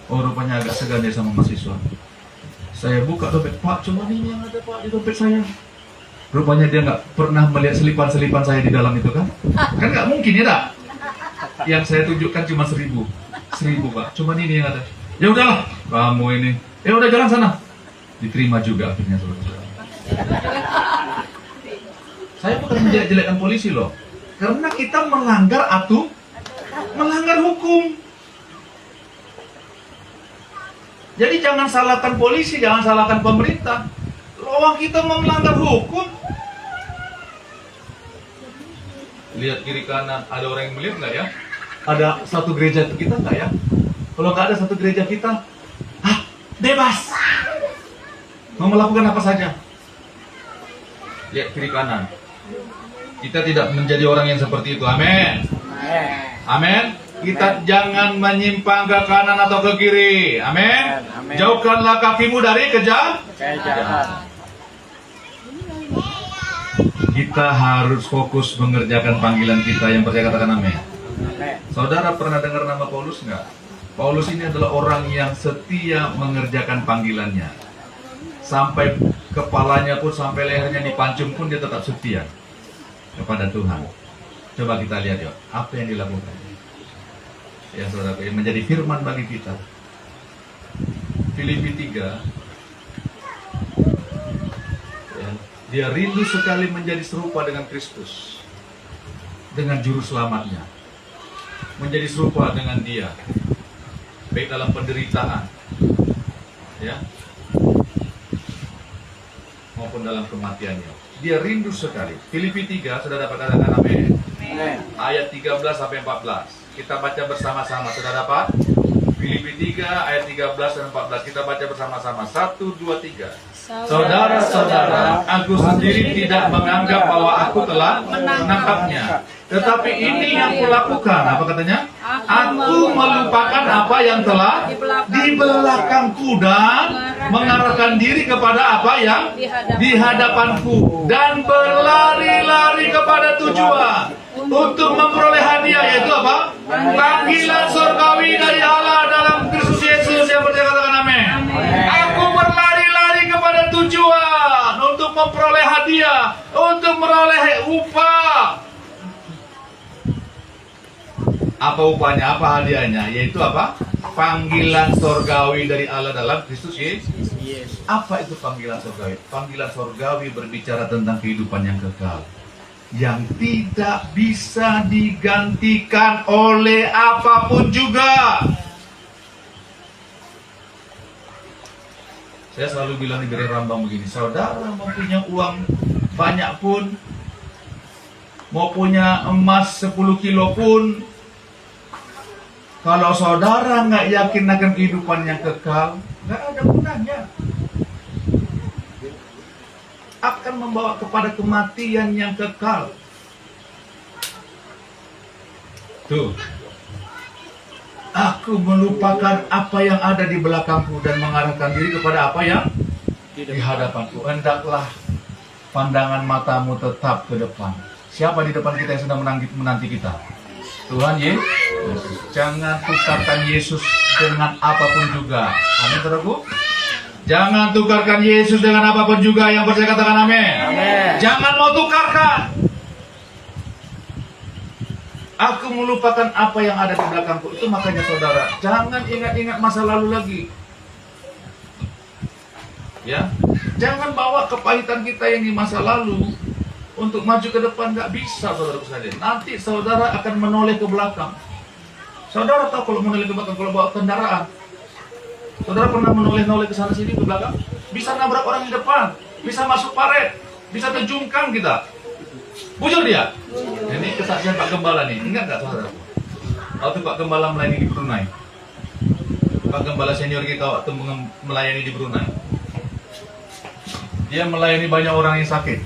Oh rupanya agak segan dia sama mahasiswa. Saya buka dompet, Pak, cuma ini yang ada Pak di dompet saya. Rupanya dia nggak pernah melihat selipan-selipan saya di dalam itu kan? Kan nggak mungkin ya dak? Yang saya tunjukkan cuma 1.000 Pak, cuma ini yang ada. Ya udahlah, kamu ini. Ya udah jalan sana. Diterima juga akhirnya saudara. Saya bukan menjelek-jelekkan polisi loh, karena kita melanggar melanggar hukum. Jadi jangan salahkan polisi, jangan salahkan pemerintah. Orang kita melanggar hukum. Lihat kiri kanan, ada orang yang melihat nggak ya? Ada satu gereja kita nggak ya? Kalau nggak ada satu gereja kita, bebas. Mau melakukan apa saja. Lihat kiri kanan. Kita tidak menjadi orang yang seperti itu. Amin. Amin. Kita jangan menyimpang ke kanan atau ke kiri. Amin. Amin. Jauhkanlah kakimu dari Kejahatan. Kita harus fokus mengerjakan panggilan kita. Yang percaya katakan amin. Amin. Saudara pernah dengar nama Paulus nggak? Paulus ini adalah orang yang setia mengerjakan panggilannya. Sampai kepalanya pun, sampai lehernya dipancung pun dia tetap setia kepada Tuhan. Coba kita lihat yuk, apa yang dilakukan. Ya saudara, yang menjadi firman bagi kita. Filipi 3. Ya, dia rindu sekali menjadi serupa dengan Kristus, dengan juru selamatnya, menjadi serupa dengan dia, baik dalam penderitaan, ya, maupun dalam kematiannya. Dia rindu sekali. Filipi 3, sudah dapat katakan amin. Amin. Ayat 13 sampai 14. Kita baca bersama-sama. Sudah dapat? Filipi 3 ayat 13 dan 14. Kita baca bersama-sama. 1, 2, 3. Saudara-saudara, aku sendiri tidak menganggap bahwa aku telah menangkapnya. Tetapi ini yang kulakukan. Apa katanya? Aku melupakan apa yang telah di belakangku dan mengarahkan diri kepada apa yang di hadapanku, dan berlari-lari kepada tujuan untuk memperoleh hadiah, yaitu apa? Panggilan surgawi dari Allah dalam Kristus Yesus. Yang percaya katakan amin. Aku berlari-lari kepada tujuan untuk memperoleh hadiah, untuk meroleh upah. Apa upahnya? Apa hadiahnya? Yaitu apa? Panggilan surgawi dari Allah dalam Kristus Yesus. Apa itu panggilan surgawi? Panggilan surgawi berbicara tentang kehidupan yang kekal, yang tidak bisa digantikan oleh apapun juga. Saya selalu bilang di Bere Rambang begini, saudara mau punya uang banyak pun, mau punya emas 10 kilo pun, kalau saudara nggak yakin akan kehidupan yang kekal, nggak ada gunanya. Akan membawa kepada kematian yang kekal. Tuh. Aku melupakan apa yang ada di belakangku dan mengarahkan diri kepada apa yang di hadapanku. Hendaklah pandangan matamu tetap ke depan. Siapa di depan kita yang sedang menanti kita? Tuhan Yesus. Jangan tukarkan Yesus dengan apapun juga. Amin, saudaraku. Jangan tukarkan Yesus dengan apapun juga. Yang percaya katakan amin. Amin. Jangan mau tukarkan. Aku melupakan apa yang ada di belakangku. Itu makanya saudara, jangan ingat-ingat masa lalu lagi. Ya, jangan bawa kepahitan kita yang di masa lalu untuk maju ke depan. Nggak bisa, saudara sekalian. Nanti saudara akan menoleh ke belakang. Saudara tahu kalau menoleh ke belakang, kalau bawa kendaraan, saudara pernah menoleh-noleh ke sana sini ke belakang, bisa nabrak orang di depan, bisa masuk paret, bisa terjungkang kita. Bujur dia. Ini kesaksian Pak Gembala nih. Ingat nggak saudara? Waktu Pak Gembala melayani di Brunei, Pak Gembala senior kita waktu melayani di Brunei, dia melayani banyak orang yang sakit.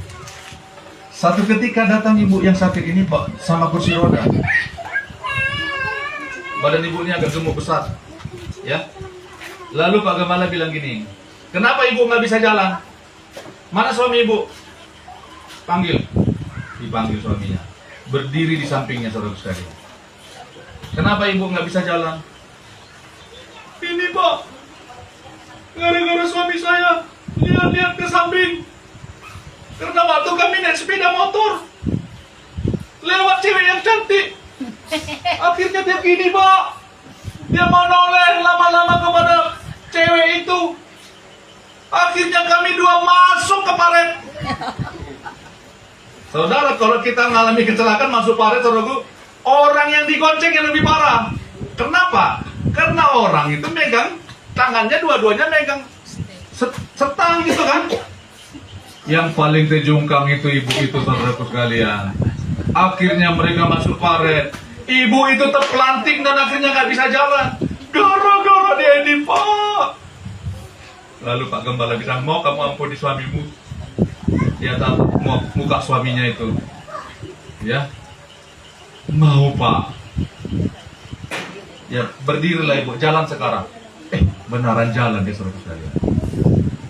Satu ketika datang ibu yang sakit ini sama kursi roda. Badan ibunya agak gemuk besar, ya. Lalu Pak Gembala bilang gini, kenapa ibu nggak bisa jalan? Mana suami ibu? Panggil. Dipanggil suaminya, berdiri di sampingnya, saudara sekalian. Kenapa ibu nggak bisa jalan? Ini Pak, gara-gara suami saya lihat-lihat ke samping. Karena waktu kami naik sepeda motor, lewat cewek yang cantik. Akhirnya dia gini Pak, dia mau noleh lama-lama kepada cewek itu. Akhirnya kami dua masuk ke paret. Saudara, kalau kita mengalami kecelakaan masuk paret, saudaraku, orang yang digonceng yang lebih parah. Kenapa? Karena orang itu megang tangannya, dua-duanya megang setang gitu kan. Yang paling terjungkang itu ibu itu, saudaraku sekalian. Akhirnya mereka masuk paret. Ibu itu terpelanting dan akhirnya nggak bisa jalan. Gara-gara dia ini Pak. Lalu Pak Gembala bilang, mau kamu ampuni suamimu? Dia tahu muka suaminya itu, ya, mau Pak, ya berdirilah ibu, jalan sekarang. benaran jalan dia saudara sekalian.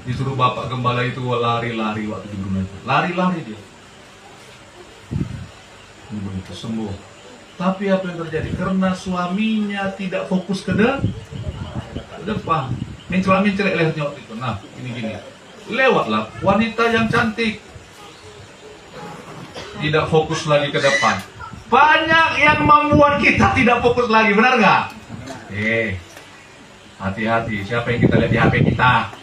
Disuruh bapak gembala itu lari-lari waktu di Brunei. Lari-lari dia. Begitu sembuh. Tapi apa yang terjadi? Karena suaminya tidak fokus ke depan. Mencela-mencelek lehernya waktu itu. Nah, gini-gini. Lewatlah wanita yang cantik. Tidak fokus lagi ke depan. Banyak yang membuat kita tidak fokus lagi, benar nggak? Hati-hati. Siapa yang kita lihat di HP kita?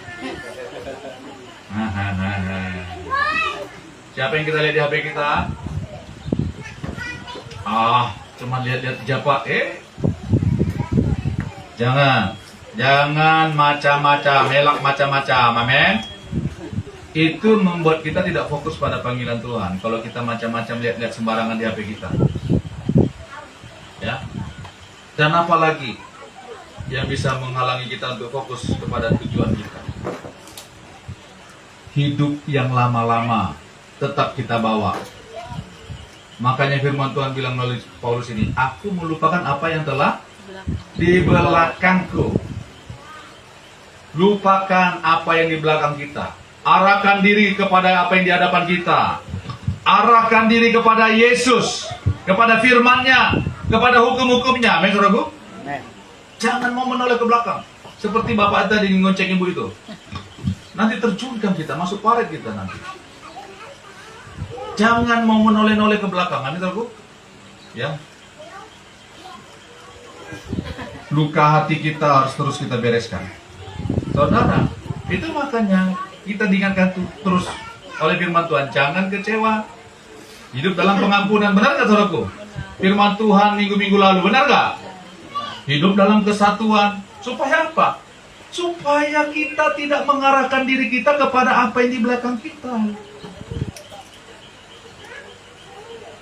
Siapa yang kita lihat di HP kita? Cuma lihat-lihat japa. Jangan macam-macam, elak macam-macam, amin. Itu membuat kita tidak fokus pada panggilan Tuhan. Kalau kita macam-macam lihat-lihat sembarangan di HP kita, ya. Dan apalagi yang bisa menghalangi kita untuk fokus kepada tujuan kita? Hidup yang lama-lama tetap kita bawa. Makanya firman Tuhan bilang melalui Paulus ini, aku melupakan apa yang telah di belakangku. Lupakan apa yang di belakang kita. Arahkan diri kepada apa yang di hadapan kita. Arahkan diri kepada Yesus, kepada firman-Nya, kepada hukum-hukumnya. Amin, saudaraku? Jangan mau menoleh ke belakang. Seperti bapak tadi ngonceng ibu itu. Nanti terjunkan kita, masuk paret kita nanti. Jangan mau menoleh-noleh ke belakang. Amin, saudaraku? Ya. Luka hati kita harus terus kita bereskan. Saudara, itu makanya kita diingatkan terus oleh firman Tuhan, jangan kecewa. Hidup dalam pengampunan, benar nggak saudaraku? Firman Tuhan minggu-minggu lalu, benar nggak? Hidup dalam kesatuan. Supaya apa? Supaya kita tidak mengarahkan diri kita kepada apa yang di belakang kita.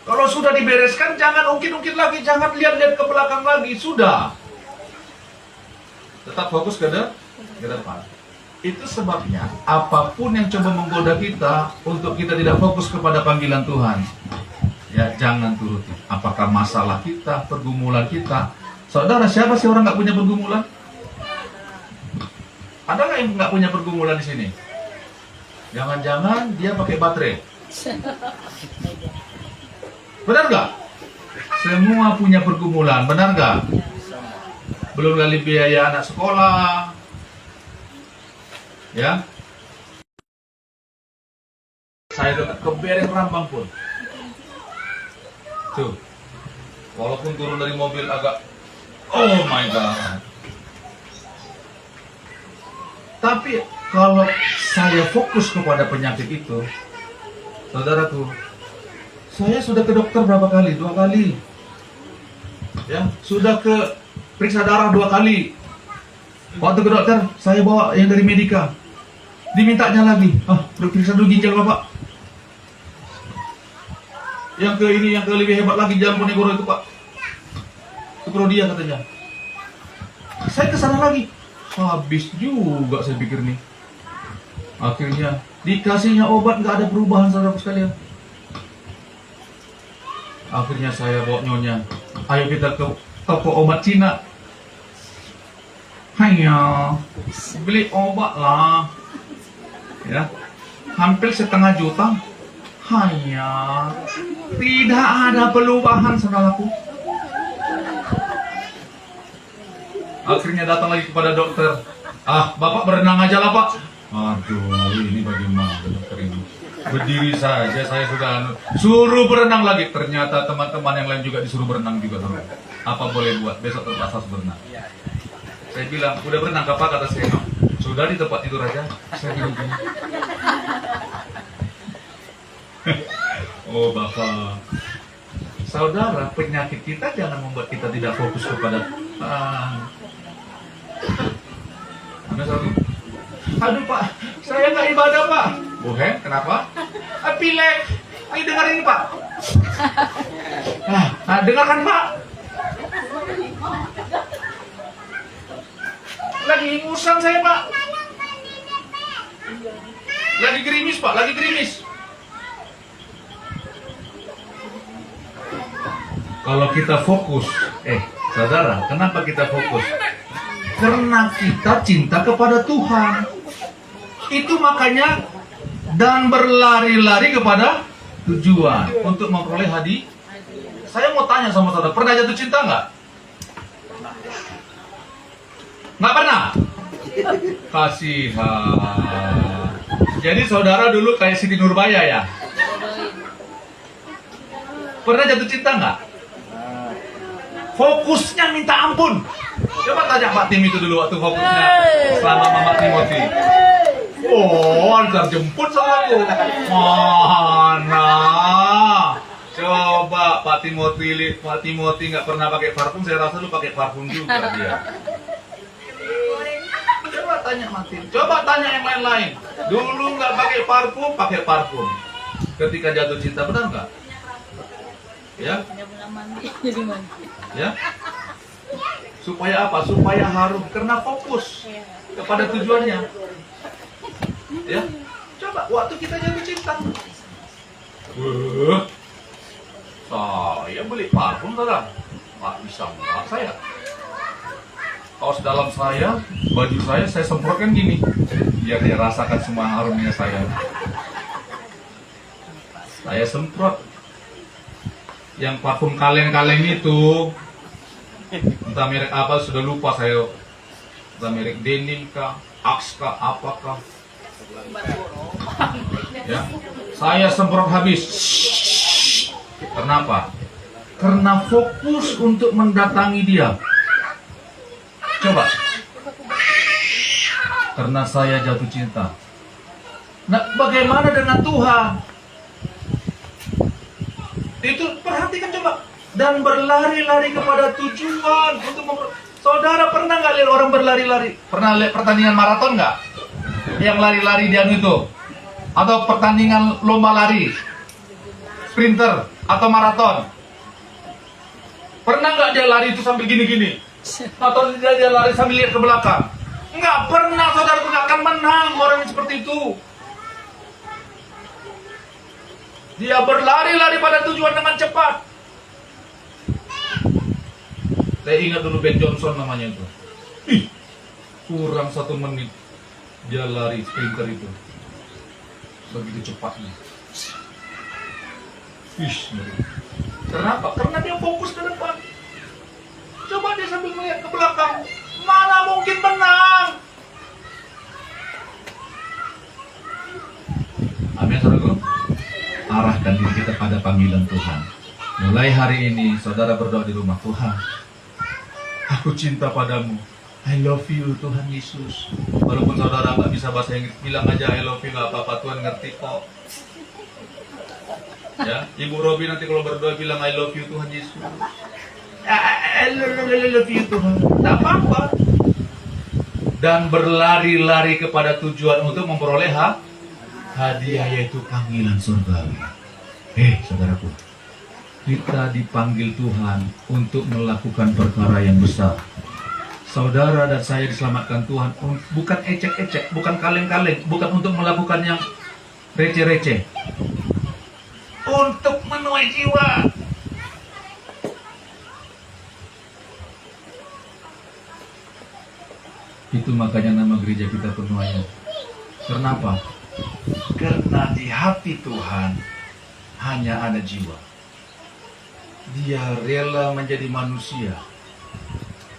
Kalau sudah dibereskan, jangan ungkit-ungkit lagi, jangan lihat-lihat ke belakang lagi, sudah. Tetap fokus ke depan. Itu sebabnya apapun yang coba menggoda kita untuk kita tidak fokus kepada panggilan Tuhan, ya jangan turuti. Apakah masalah kita, pergumulan kita? Saudara, siapa sih orang nggak punya pergumulan? Ada nggak yang nggak punya pergumulan di sini? Jangan-jangan dia pakai baterai. Benar nggak? Semua punya pergumulan, benar nggak? Belum lagi biaya anak sekolah. Ya, saya dekat ke Bereng Rambang pun, tuh, walaupun turun dari mobil agak, oh my god. Tapi kalau saya fokus kepada penyakit itu, saudaraku, saya sudah ke dokter berapa kali? 2 kali. Ya, sudah ke periksa darah 2 kali. Waktu ke dokter, saya bawa yang dari Medika. Dimintanya lagi, periksa dulu ginjal bapak. Yang ke ini, yang ke lebih hebat lagi, jangan Ponegoro itu pak. Itu dia katanya. Saya ke sana lagi, habis juga saya pikir nih. Akhirnya dikasihnya obat, nggak ada perubahan saudara sekalian. Akhirnya saya bawa nyonya, ayo kita ke toko obat Cina. Hanya beli obat lah. Ya, hampir 1,5 juta. Hanya tidak ada perubahan saudaraku. Akhirnya datang lagi kepada dokter. Bapak berenang aja lah pak. Aduh, ini bagaimana dokter ini? Berdiri saja saya sudah suruh berenang lagi. Ternyata teman-teman yang lain juga disuruh berenang juga saudara. Apa boleh buat? Besok terpaksa berenang. Saya bilang, udah berenang apa? Kata saya, sudah di tempat tidur aja. Saya bilang gini. Oh bapak, saudara, penyakit kita jangan membuat kita tidak fokus kepada aduh pak, saya nggak ibadah pak. Bukan, kenapa? Pilek, ini dengar ini pak. Dengarkan pak. Lagi ingusan saya pak. Lagi gerimis pak, lagi gerimis. Kalau kita fokus, saudara, kenapa kita fokus? Karena kita cinta kepada Tuhan. Itu makanya dan berlari-lari kepada tujuan untuk memperoleh hadiah. Saya mau tanya sama saudara, pernah jatuh cinta nggak? Nggak pernah? Kasihan. Jadi saudara dulu kayak Siti Nurbaya ya? Pernah jatuh cinta nggak? Fokusnya minta ampun. Coba tanya Pak Tim itu dulu waktu fokusnya selama Mama Timothy. Oh, antar jemput saudaraku. Mana? Coba Pak Timothy nggak pernah pakai parfum, saya rasa lu pakai parfum juga dia. Coba tanya Martin, coba tanya yang lain-lain. Dulu nggak pakai parfum. Ketika jatuh cinta benar nggak? Ya? Ya? Supaya apa? Supaya harum, karena fokus kepada tujuannya. Ya? Coba waktu kita jatuh cinta. Saya beli parfum saudara, nggak bisa enggak saya. Kaos dalam saya, baju saya semprotkan gini, biar dia rasakan semua harumnya saya. Saya semprot. Yang parfum kaleng-kaleng itu, entah merek apa sudah lupa saya. Entah merek denim kah, Axe kah, apakah? Ya, saya semprot habis. Kenapa? Karena fokus untuk mendatangi dia. Coba. Karena saya jatuh cinta. Nah, bagaimana dengan Tuhan? Itu perhatikan coba. Dan berlari-lari kepada tujuan untuk Saudara pernah nggak lihat orang berlari-lari? Pernah lihat pertandingan maraton nggak? Yang lari-lari dia itu? Atau pertandingan lomba lari? Sprinter atau maraton? Pernah nggak dia lari itu sambil gini-gini? Atau dia lari sambil lihat ke belakang? Nggak pernah, saudara, nggak akan menang orang yang seperti itu. Dia berlari-lari pada tujuan dengan cepat. Saya ingat dulu Ben Johnson namanya itu. Kurang 1 menit dia lari sprinter itu. Begitu cepatnya. Kenapa? Karena dia fokus ke depan. Coba dia sambil melihat ke belakang. Mana mungkin menang? Amin, saudaraku. Arahkan diri kita pada panggilan Tuhan. Mulai hari ini, saudara berdoa di rumah. Tuhan, aku cinta padamu. I love you, Tuhan Yesus. Walaupun saudara nggak bisa bahasa Inggris, bilang aja I love you, nggak apa-apa, Tuhan ngerti kok. Ya, Ibu Robi nanti kalau berdoa bilang I love you, Tuhan Yesus. I love you, Tuhan. Nggak apa-apa. Dan berlari-lari kepada tujuan untuk memperoleh hadiah, yaitu panggilan surgawi. Saudaraku, kita dipanggil Tuhan untuk melakukan perkara yang besar. Saudara dan saya diselamatkan Tuhan bukan ecek-ecek, bukan kaleng-kaleng, bukan untuk melakukan yang receh-receh. Untuk menuai jiwa. Itu makanya nama gereja kita penuaian. Kenapa? Karena di hati Tuhan hanya ada jiwa. Dia rela menjadi manusia.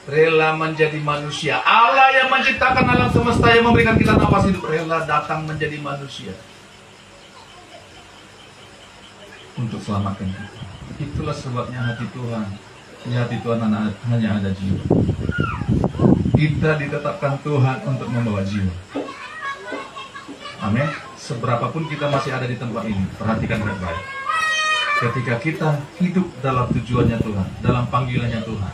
Rela menjadi manusia. Allah yang menciptakan alam semesta, yang memberikan kita nafas hidup, rela datang menjadi manusia untuk selamatkan kita. Itulah sebabnya hati Tuhan. Di hati Tuhan hanya ada jiwa. Kita ditetapkan Tuhan untuk membawa jiwa. Amin. Seberapapun kita masih ada di tempat ini, perhatikan baik-baik. Ketika kita hidup dalam tujuannya Tuhan, dalam panggilannya Tuhan,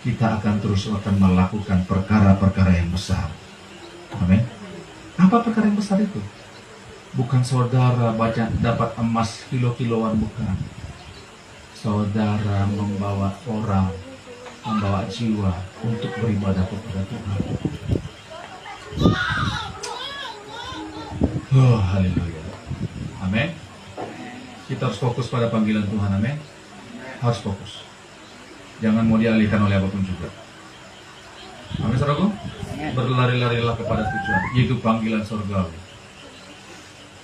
kita akan terus melakukan perkara-perkara yang besar. Amin. Apa perkara yang besar itu? Bukan saudara dapat emas kilo-kiloan, bukan. Saudara membawa orang, membawa jiwa untuk beribadah kepada Tuhan. Oh, haleluya. Amin. Kita harus fokus pada panggilan Tuhan. Amin. Harus fokus. Jangan mau dialihkan oleh apapun juga. Amin. saudaraku? Berlari-larilah kepada tujuan, yaitu panggilan surgawi.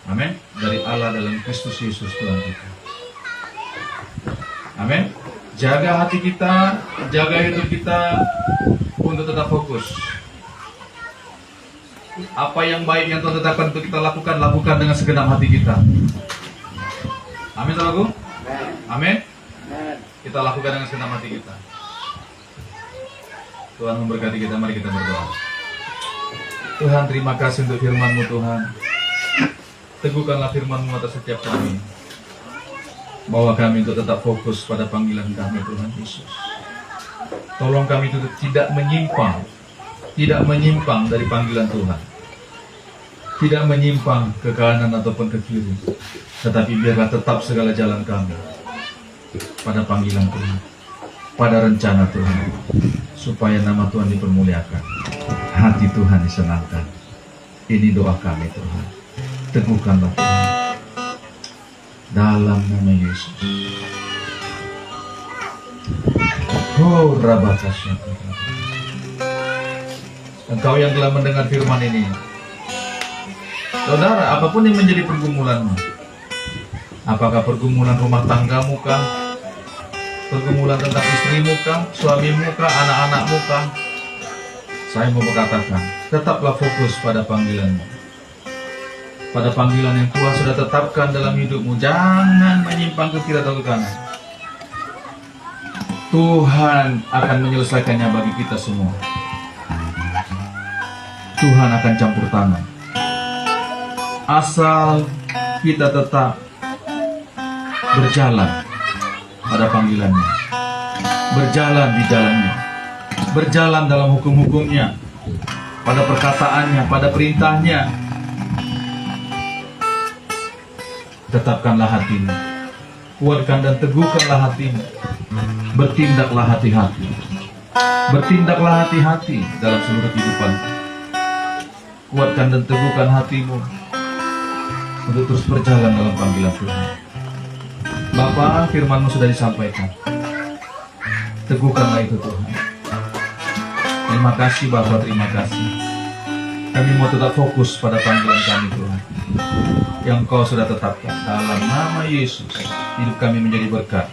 Amin. Dari Allah dalam Kristus Yesus Tuhan kita. Amin. Jaga hati kita, jaga hidup kita untuk tetap fokus. Apa yang baik yang Tuhan tetapkan untuk kita lakukan, lakukan dengan segenap hati kita. Amin, saudaraku. Amin. Kita lakukan dengan segenap hati kita. Tuhan memberkati kita. Mari kita berdoa. Tuhan, terima kasih untuk firman-Mu, Tuhan. Teguhkanlah firman-Mu atas setiap kami. Bawa kami untuk tetap fokus pada panggilan kami, Tuhan Yesus. Tolong kami untuk tidak menyimpang dari panggilan Tuhan. Tidak menyimpang ke kanan ataupun ke kiri. Tetapi biarlah tetap segala jalan kami pada panggilan Tuhan, pada rencana Tuhan, supaya nama Tuhan dipermuliakan, hati Tuhan disenangkan. Ini doa kami, Tuhan. Teguhkanlah Tuhan, dalam nama Yesus. Oh, Rabakasya. Engkau yang telah mendengar firman ini, saudara, apapun yang menjadi pergumulanmu, apakah pergumulan rumah tanggamu kah, pergumulan tentang istrimu kah, suamimu kah, anak-anakmu kah, saya mau berkatakan, tetaplah fokus pada panggilanmu, pada panggilan yang Tuhan sudah tetapkan dalam hidupmu. Jangan menyimpang ke kiri atau ke kanan. Tuhan akan menyelesaikannya bagi kita semua. Tuhan akan campur tangan, asal kita tetap berjalan pada panggilannya, berjalan di jalannya, berjalan dalam hukum-hukumnya, pada perkataannya, pada perintahnya. Tetapkanlah hatimu, kuatkan dan teguhkanlah hatimu, bertindaklah hati-hati, bertindaklah hati-hati dalam seluruh kehidupan. Kuatkan dan teguhkan hatimu untuk terus berjalan dalam panggilan Tuhan. Bapa, firman-Mu sudah disampaikan. Teguhkanlah itu Tuhan. Terima kasih Bapa, terima kasih. Kami mau tetap fokus pada panggilan kami Tuhan, yang Kau sudah tetapkan. Dalam nama Yesus, hidup kami menjadi berkat.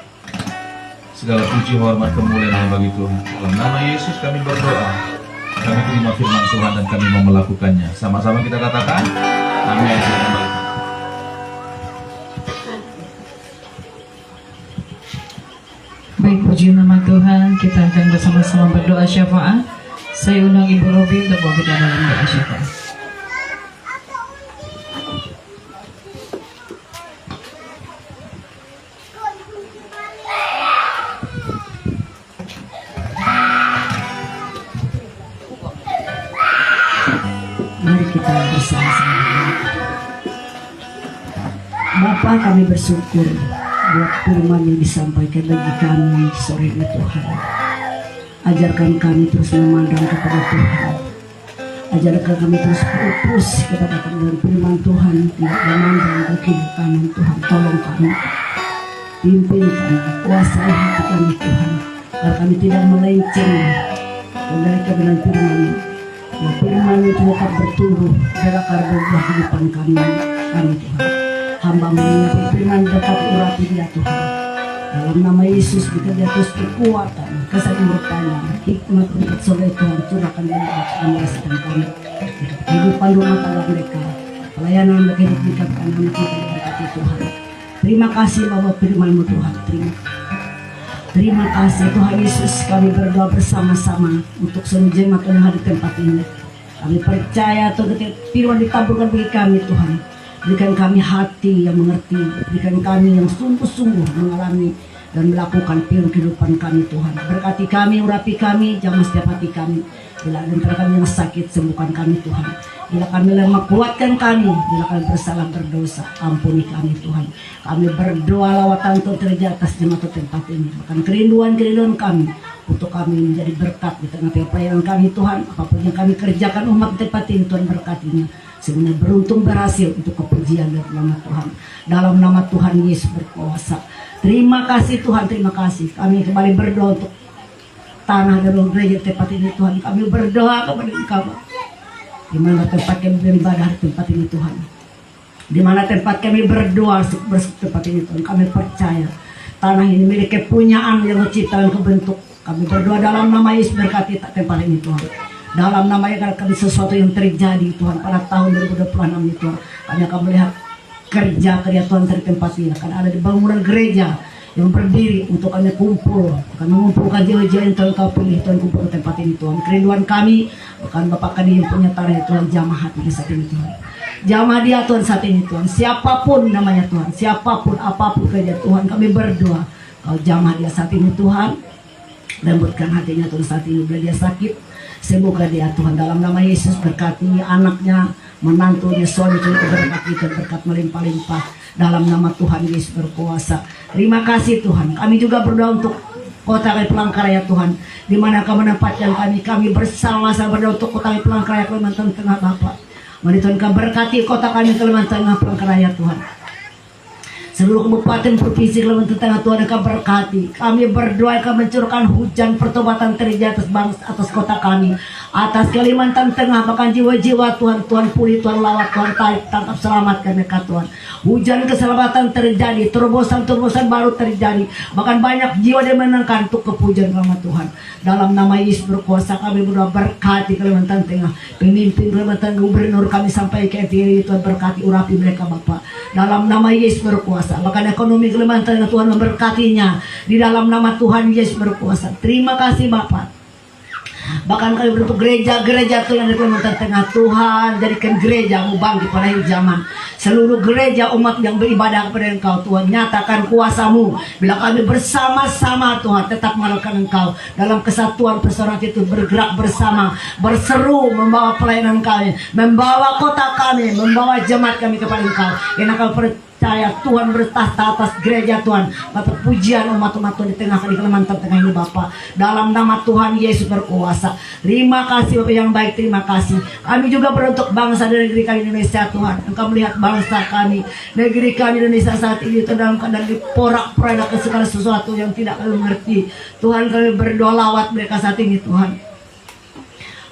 Segala puji, hormat, kemuliaan bagi Tuhan. Dalam nama Yesus kami berdoa. Kami terima firman Tuhan dan kami mau melakukannya. Sama-sama kita katakan, amin. Baik, puji nama Tuhan. Kita akan bersama-sama berdoa syafaat. Saya undang Ibu Robi untuk bawa kita dalam doa syafaat. Mari kita bersama-sama. Bapa, kami bersyukur buat firman yang disampaikan bagi kami sore ini Tuhan. Ajarkan kami terus memandang kepada Tuhan. Ajarkan kami terus fokus kepada dengan firman Tuhan, tidak memandang ke kiri kanan Tuhan. Tolong kami, pimpin kami, kuasai hati kami Tuhan, agar kami tidak melenceng dari kebenaran firman-Mu. Ya, firman-Mu tetap bertumbuh dalam karya kehidupan kami Tuhan. Hamba-Mu menyampaikan firman dapat urapi dia Tuhan. Dalam nama Yesus kita terus kekuatan, kesabaran, hikmat untuk saudara Tuhan curahkan dalam kami rasakan kami. Kehidupan rumah tangga mereka, pelayanan mereka hidup anak kita berkati Tuhan. Terima kasih Bapa firman-Mu Tuhan. Terima kasih Tuhan Yesus, kami berdoa bersama-sama untuk seluruh jemaat yang hadir di tempat ini. Kami percaya Tuhan firman ditaburkan bagi kami Tuhan. Berikan kami hati yang mengerti, berikan kami yang sungguh-sungguh mengalami dan melakukan firman kehidupan kami Tuhan. Berkati kami, urapi kami, jamah setiap hati kami. Bila ada antara kami yang sakit, sembuhkan kami Tuhan. Bila kami lemah, kuatkan kami. Bila kami bersalah berdosa, ampuni kami Tuhan. Kami berdoa lawatan Tuhan terjadi atas jemaat tempat ini. Bahkan kerinduan-kerinduan kami untuk kami menjadi berkat di tengah pelayanan kami Tuhan. Apapun yang kami kerjakan umat tempat ini Tuhan berkatinya. Semuanya beruntung berhasil untuk kepujian dan nama Tuhan. Dalam nama Tuhan Yesus berkuasa. Terima kasih Tuhan, terima kasih. Kami kembali berdoa untuk tanah dalam gereja tempat ini Tuhan. Kami berdoa kepada Engkau, di mana tempat kami beribadah di tempat ini Tuhan, di mana tempat kami berdoa tempat ini Tuhan. Kami percaya tanah ini milik kepunyaan yang menciptakan kebentuk. Kami berdoa dalam nama Yesus, berkati tempat ini Tuhan. Dalam nama Yesus, kami sesuatu yang terjadi Tuhan pada tahun 2026 ini Tuhan. Kami akan melihat kerja Tuhan dari tempat ini. Akan ada di bangunan gereja yang berdiri untuk kami kumpul, akan mengumpulkan jiwa-jiwa yang Tuhan Kau pilih Tuhan, kumpul ke tempat ini Tuhan. Kerinduan kami bukan Bapak kami yang punya tanah Tuhan, jamah hati di saat ini Tuhan. Jamah dia Tuhan saat ini Tuhan, siapapun namanya Tuhan, siapapun apapun kerja Tuhan, kami berdoa Kau jamah dia saat ini Tuhan. Lembutkan hatinya Tuhan saat ini, bila dia sakit sembuhkan dia Tuhan, dalam nama Yesus. Berkati anaknya, menantunya, suami Tuhan, berkati dan berkat melimpah-limpah dalam nama Tuhan Yesus berkuasa. Terima kasih Tuhan. Kami juga berdoa untuk kota kami Palangkaraya Tuhan, di mana Kau menempatkan kami bersama-sama berdoa untuk kota kami Palangkaraya Kalimantan Tengah Bapak. Mari Tuhan Kau berkati kota kami Kalimantan Tengah Palangkaraya Tuhan, seluruh kabupaten provinsi Kalimantan Tengah Tuhan Kau berkati. Kami berdoa Kau mencurahkan hujan pertobatan terjadi atas bangsa, atas kota kami, atas Kalimantan Tengah, bahkan jiwa-jiwa Tuhan, Tuhan pulih, Tuhan lawat, Tuhan tarik, tangkap, selamatkan mereka Tuhan. Hujan keselamatan terjadi, terobosan-terobosan baru terjadi, bahkan banyak jiwa yang menangkan untuk kepujian nama Tuhan. Dalam nama Yesus berkuasa kami berdoa, berkati Kalimantan Tengah, pemimpin Kalimantan, gubernur kami sampai ke diri Tuhan, berkati urapi mereka Bapak. Dalam nama Yesus berkuasa, bahkan ekonomi Kalimantan Tengah Tuhan memberkatinya, di dalam nama Tuhan Yesus berkuasa. Terima kasih Bapak. Bahkan kami bentuk gereja-gereja Tuhan di Kalimantan Tengah Tuhan, jadikan gereja bangkit pada akhir zaman. Seluruh gereja umat yang beribadah kepada Engkau Tuhan, nyatakan kuasa-Mu. Bila kami bersama-sama Tuhan tetap mengandalkan Engkau dalam kesatuan persaudaraan itu, bergerak bersama, berseru membawa pelayanan kami, membawa kota kami, membawa jemaat kami kepada Engkau. Yang akan percaya Tuhan bertahta atas gereja Tuhan, Bapak pujian umat-umat Tuhan di tengah di Kalimantan Tengah ini Bapak, dalam nama Tuhan Yesus berkuasa. Terima kasih Bapak yang baik, terima kasih. Kami juga beruntuk bangsa dan negeri kami Indonesia Tuhan. Engkau melihat bangsa kami, negeri kami Indonesia saat ini dalam keadaan diporak-porandakan segala sesuatu yang tidak kami mengerti. Tuhan kami berdoa, lawat mereka saat ini Tuhan.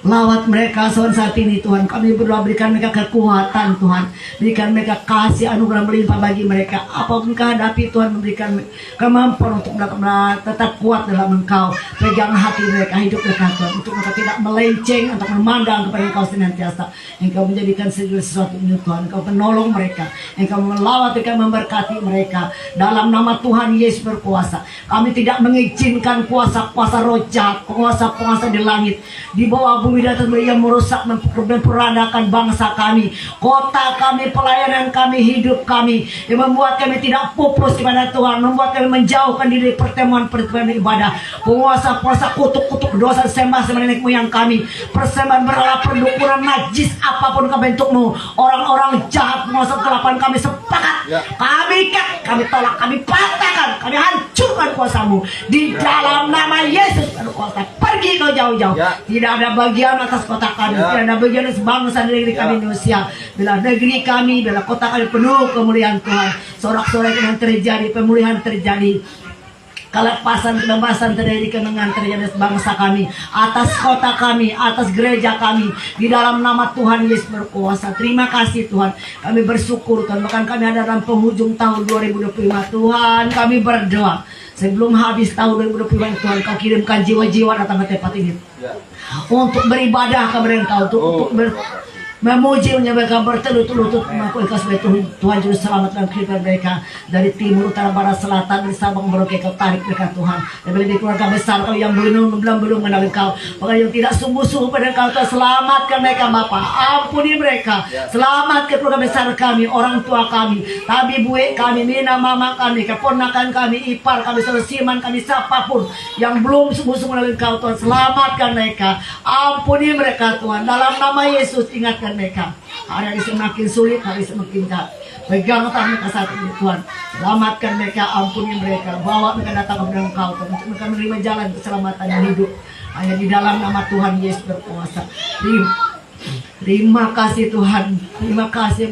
Lawat mereka saat ini Tuhan. Kami berdoa, berikan mereka kekuatan Tuhan, berikan mereka kasih anugerah melimpah bagi mereka. Apapun kehadapi Tuhan, memberikan kemampuan untuk mereka tetap kuat dalam Engkau. Pegang hati mereka, hidup mereka Tuhan, untuk mereka tidak melenceng, untuk memandang kepada Engkau senantiasa. Engkau menjadikan segala sesuatu ini Tuhan. Engkau menolong mereka, Engkau melawat mereka, memberkati mereka. Dalam nama Tuhan Yesus berkuasa, kami tidak mengizinkan kuasa-kuasa roh jahat, kuasa-kuasa di langit, di bawah bumi datang yang merusak, memperandakan bangsa kami, kota kami, pelayanan kami, hidup kami, yang membuat kami tidak fokus kepada Tuhan, membuat kami menjauhkan diri pertemuan-pertemuan ibadah. Penguasa-penguasa kutuk-kutuk dosa, sembah-sembah nenek moyang kami, persembahan berhala, perdukunan, najis, apapun kebentukmu, orang-orang jahat, penguasa kegelapan kami sepakat, kami ikat, kami tolak, kami patahkan, kami hancurkan kuasamu di dalam nama Yesus berkuasa. Pergi kau jauh-jauh, tidak ada bagian atas kota kami, tidak ada bagian atas bangsa negeri kami Indonesia. Bila negeri kami, bila kota kami penuh kemuliaan Tuhan, sorak-sorai yang terjadi, pemulihan terjadi, kelepasan, kebebasan terjadi, kemenangan terjadi atas bangsa kami, atas kota kami, atas gereja kami, di dalam nama Tuhan Yesus berkuasa. Terima kasih Tuhan, kami bersyukur Tuhan. Bahkan kami ada dalam penghujung tahun 2025 Tuhan, kami berdoa sebelum habis tahun 2025 Tuhan, Kau kirimkan jiwa-jiwa datang ke tempat ini untuk beribadah kepada Engkau, untuk memuji, mereka bertelur-telur mengaku Engkau sebagai Tuhan Juru Selamat dalam kehidupan mereka, dari timur, utara, barat, selatan, dari Sabang, Merauke. Kau tarik mereka Tuhan, dan lebih keluarga besar Kau yang belum mengenal Engkau, bahkan yang tidak sungguh-sungguh pada Engkau, Tuhan selamatkan mereka Bapa, ampuni mereka, selamatkan keluarga besar kami, orang tua kami, tabi buik kami, mina mama kami, keponakan kami, ipar kami, saudara siman kami, siapapun yang belum sungguh-sungguh mengenal Engkau Tuhan, selamatkan mereka, ampuni mereka Tuhan, dalam nama Yesus. Ingatkan mereka, hari ini semakin sulit, hari ini semakin jahat. Pegang tangan mereka saat ini Tuhan, selamatkan mereka, ampuni mereka, bawa mereka datang kepada Engkau Tuhan, untuk mereka menerima jalan keselamatan yang hidup hanya di dalam nama Tuhan Yesus berkuasa. Terima kasih Tuhan. Terima kasih.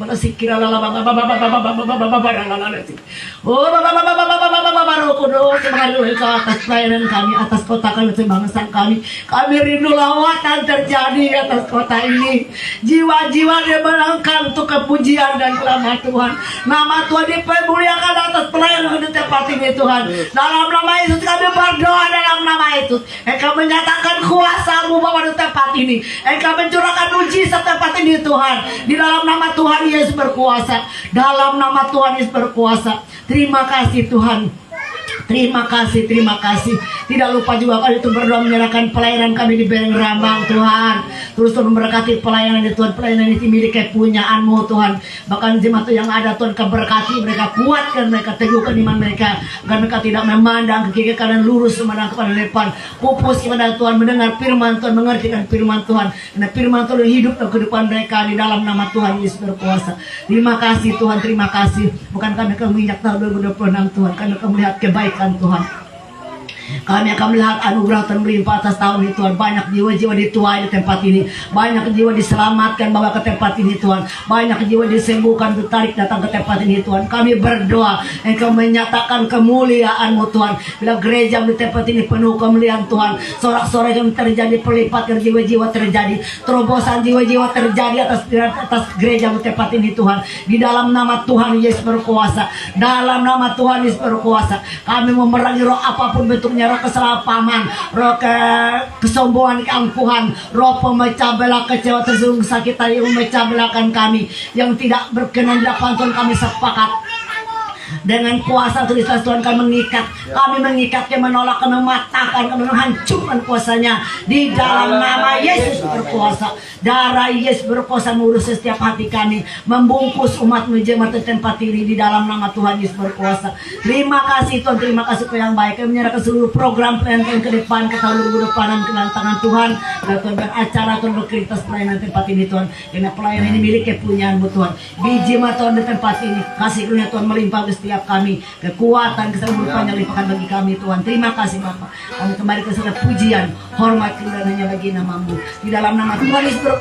Oh, Roh Kudus, terima kasih atas pelayanan kami, atas kota kami, atas bangsa kami. Kami rindu lawatan terjadi atas kota ini. Jiwa-jiwa dimenangkan untuk kepujian dan nama Tuhan. Nama Tuhan dipermuliakan atas pelayanan di tempat ini Tuhan. Dalam nama Yesus kami berdoa dalam nama Yesus. Engkau menyatakan kuasa-Mu Bapa di tempat ini. Engkau mencurahkan mujizat tempat ini Tuhan. Di dalam nama Tuhan Yesus berkuasa. Dalam nama Tuhan Yesus berkuasa. Terima kasih Tuhan. Terima kasih, terima kasih. Tidak lupa juga kami itu berdoa menyerahkan pelayanan kami di Bereng Rambang Tuhan. Terus memberkati pelayanan ini Tuhan. Pelayanan ini milik kepunyaan-Mu Tuhan. Bahkan jemaat yang ada Tuhan Kau berkati mereka, kuatkan mereka, teguhkan iman mereka. Agar mereka tidak memandang ke kiri kanan, lurus memandang kepada depan. Fokus kepada Tuhan, mendengar firman Tuhan, mengertikan firman Tuhan. Karena firman Tuhan hidup dalam kehidupan mereka di dalam nama Tuhan Yesus berkuasa. Terima kasih Tuhan, terima kasih. Bukan karena Kau menginjak tahun 2026 Tuhan, karena Kau melihat kebaikan Tuhan. Kami akan melihat anugerah dan melimpah atas tahun ini Tuhan. Banyak jiwa-jiwa dituai di tempat ini. Banyak jiwa diselamatkan bawa ke tempat ini Tuhan. Banyak jiwa disembuhkan, ditarik datang ke tempat ini Tuhan. Kami berdoa Engkau menyatakan kemuliaan-Mu Tuhan. Bila gereja di tempat ini penuh kemuliaan Tuhan. Sorak-sorai yang terjadi, pelipatan jiwa-jiwa terjadi, terobosan jiwa-jiwa terjadi atas gereja di tempat ini Tuhan. Di dalam nama Tuhan Yesus berkuasa. Dalam nama Tuhan Yesus berkuasa. Kami memerangi roh apapun bentuknya, roh kesalahpahaman, roh kesombongan, keangkuhan, roh pemecah belah, kecewa, tersinggung, sakit hati, memecah belahkan kami yang tidak berkenan di hadapan Tuhan. Kami sepakat dengan kuasa Kristus Tuhan kami mengikat, kami menolak, kami mematahkan, kami menghancurkan kuasanya di dalam nama Yesus berkuasa. Darah Yesus berkuasa mengurus setiap hati kami, membungkus umat-Mu jemaat di tempat ini di dalam nama Tuhan Yesus berkuasa. Terima kasih Tuhan, terima kasih Tuhan yang baik. Kami menyerahkan seluruh program pelayanan ke depan, ke tahun 2026 ke dalam tangan Tuhan. Dan Tuhan beracara Tuhan berkerintas pelayanan tempat ini Tuhan. Karena pelayanan ini milik kepunyaan-Mu Tuhan. Biji Tuhan di tempat ini, kasih karunia Tuhan melimpah ke setiap kami, kekuatan, kesembuhan yang limpahkan bagi kami Tuhan. Terima kasih Bapa. Kami kembali ke segala pujian, hormat, kemuliaan hanya bagi nama-Mu. Di dalam nama Tuhan Yesus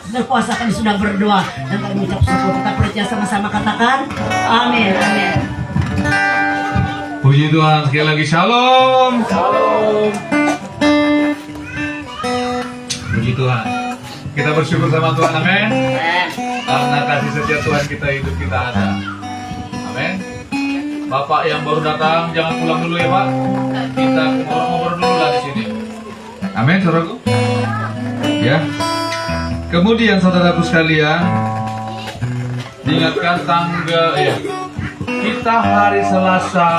berkuasa kami sudah berdoa dan kami mengucap syukur. Kita percaya sama-sama, katakan amin, amin. Puji Tuhan, sekali lagi shalom. Shalom. Puji Tuhan. Kita bersyukur sama Tuhan, amin. Karena kasih setia Tuhan kita hidup kita ada. Amin. Bapak yang baru datang jangan pulang dulu ya Pak. Kita ngobrol dulu lah di sini. Amin, saudaraku. Ya. Kemudian saudaraku sekalian, diingatkan tanggal ya. Kita hari Selasa,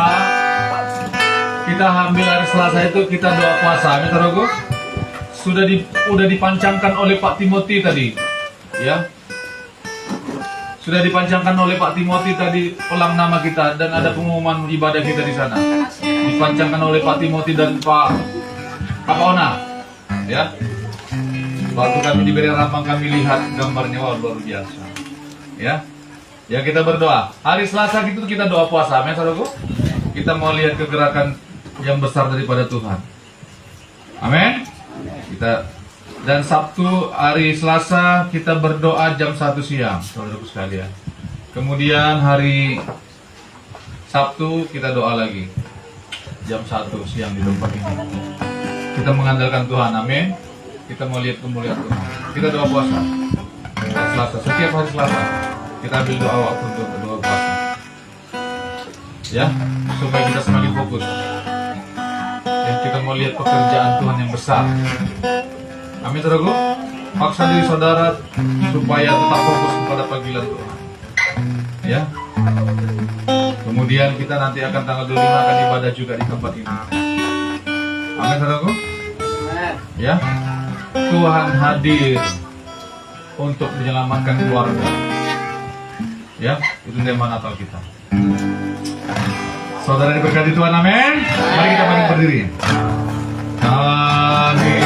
kita ambil hari Selasa itu kita doa puasa, amin saudaraku. Sudah dipancangkan oleh Pak Timothy tadi, ya. Sudah dipancangkan oleh Pak Timothy tadi pelang nama kita dan ada pengumuman ibadah kita di sana. Dipancangkan oleh Pak Timothy dan Pak Ona, ya. Waktu kami di Bereng Rambang kami lihat gambarnya, wah luar biasa, ya. Ya kita berdoa. Hari Selasa itu kita doa puasa, amin saudaraku. Kita mau lihat kegerakan yang besar daripada Tuhan. Amin. Dan Sabtu hari Selasa kita berdoa jam 1 siang, saudaraku sekalian. Kemudian hari Sabtu kita doa lagi jam 1 siang di tempat ini. Kita mengandalkan Tuhan, amin. Kita mau lihat kemuliaan Tuhan. Kita doa puasa hari Selasa, setiap hari Selasa kita ambil doa waktu untuk doa puasa, ya, supaya kita semakin fokus. Dan kita mau lihat pekerjaan Tuhan yang besar. Amin saudaraku. Paksa diri saudara supaya tetap fokus kepada panggilan Tuhan, ya. Kemudian kita nanti akan tanggal 25 akan ibadah juga di tempat ini. Amin saudaraku. Ya. Tuhan hadir untuk menyelamatkan keluarga. Ya, itu tema Natal kita. Saudara diberkati Tuhan, amin. Mari kita bangkit berdiri. Kami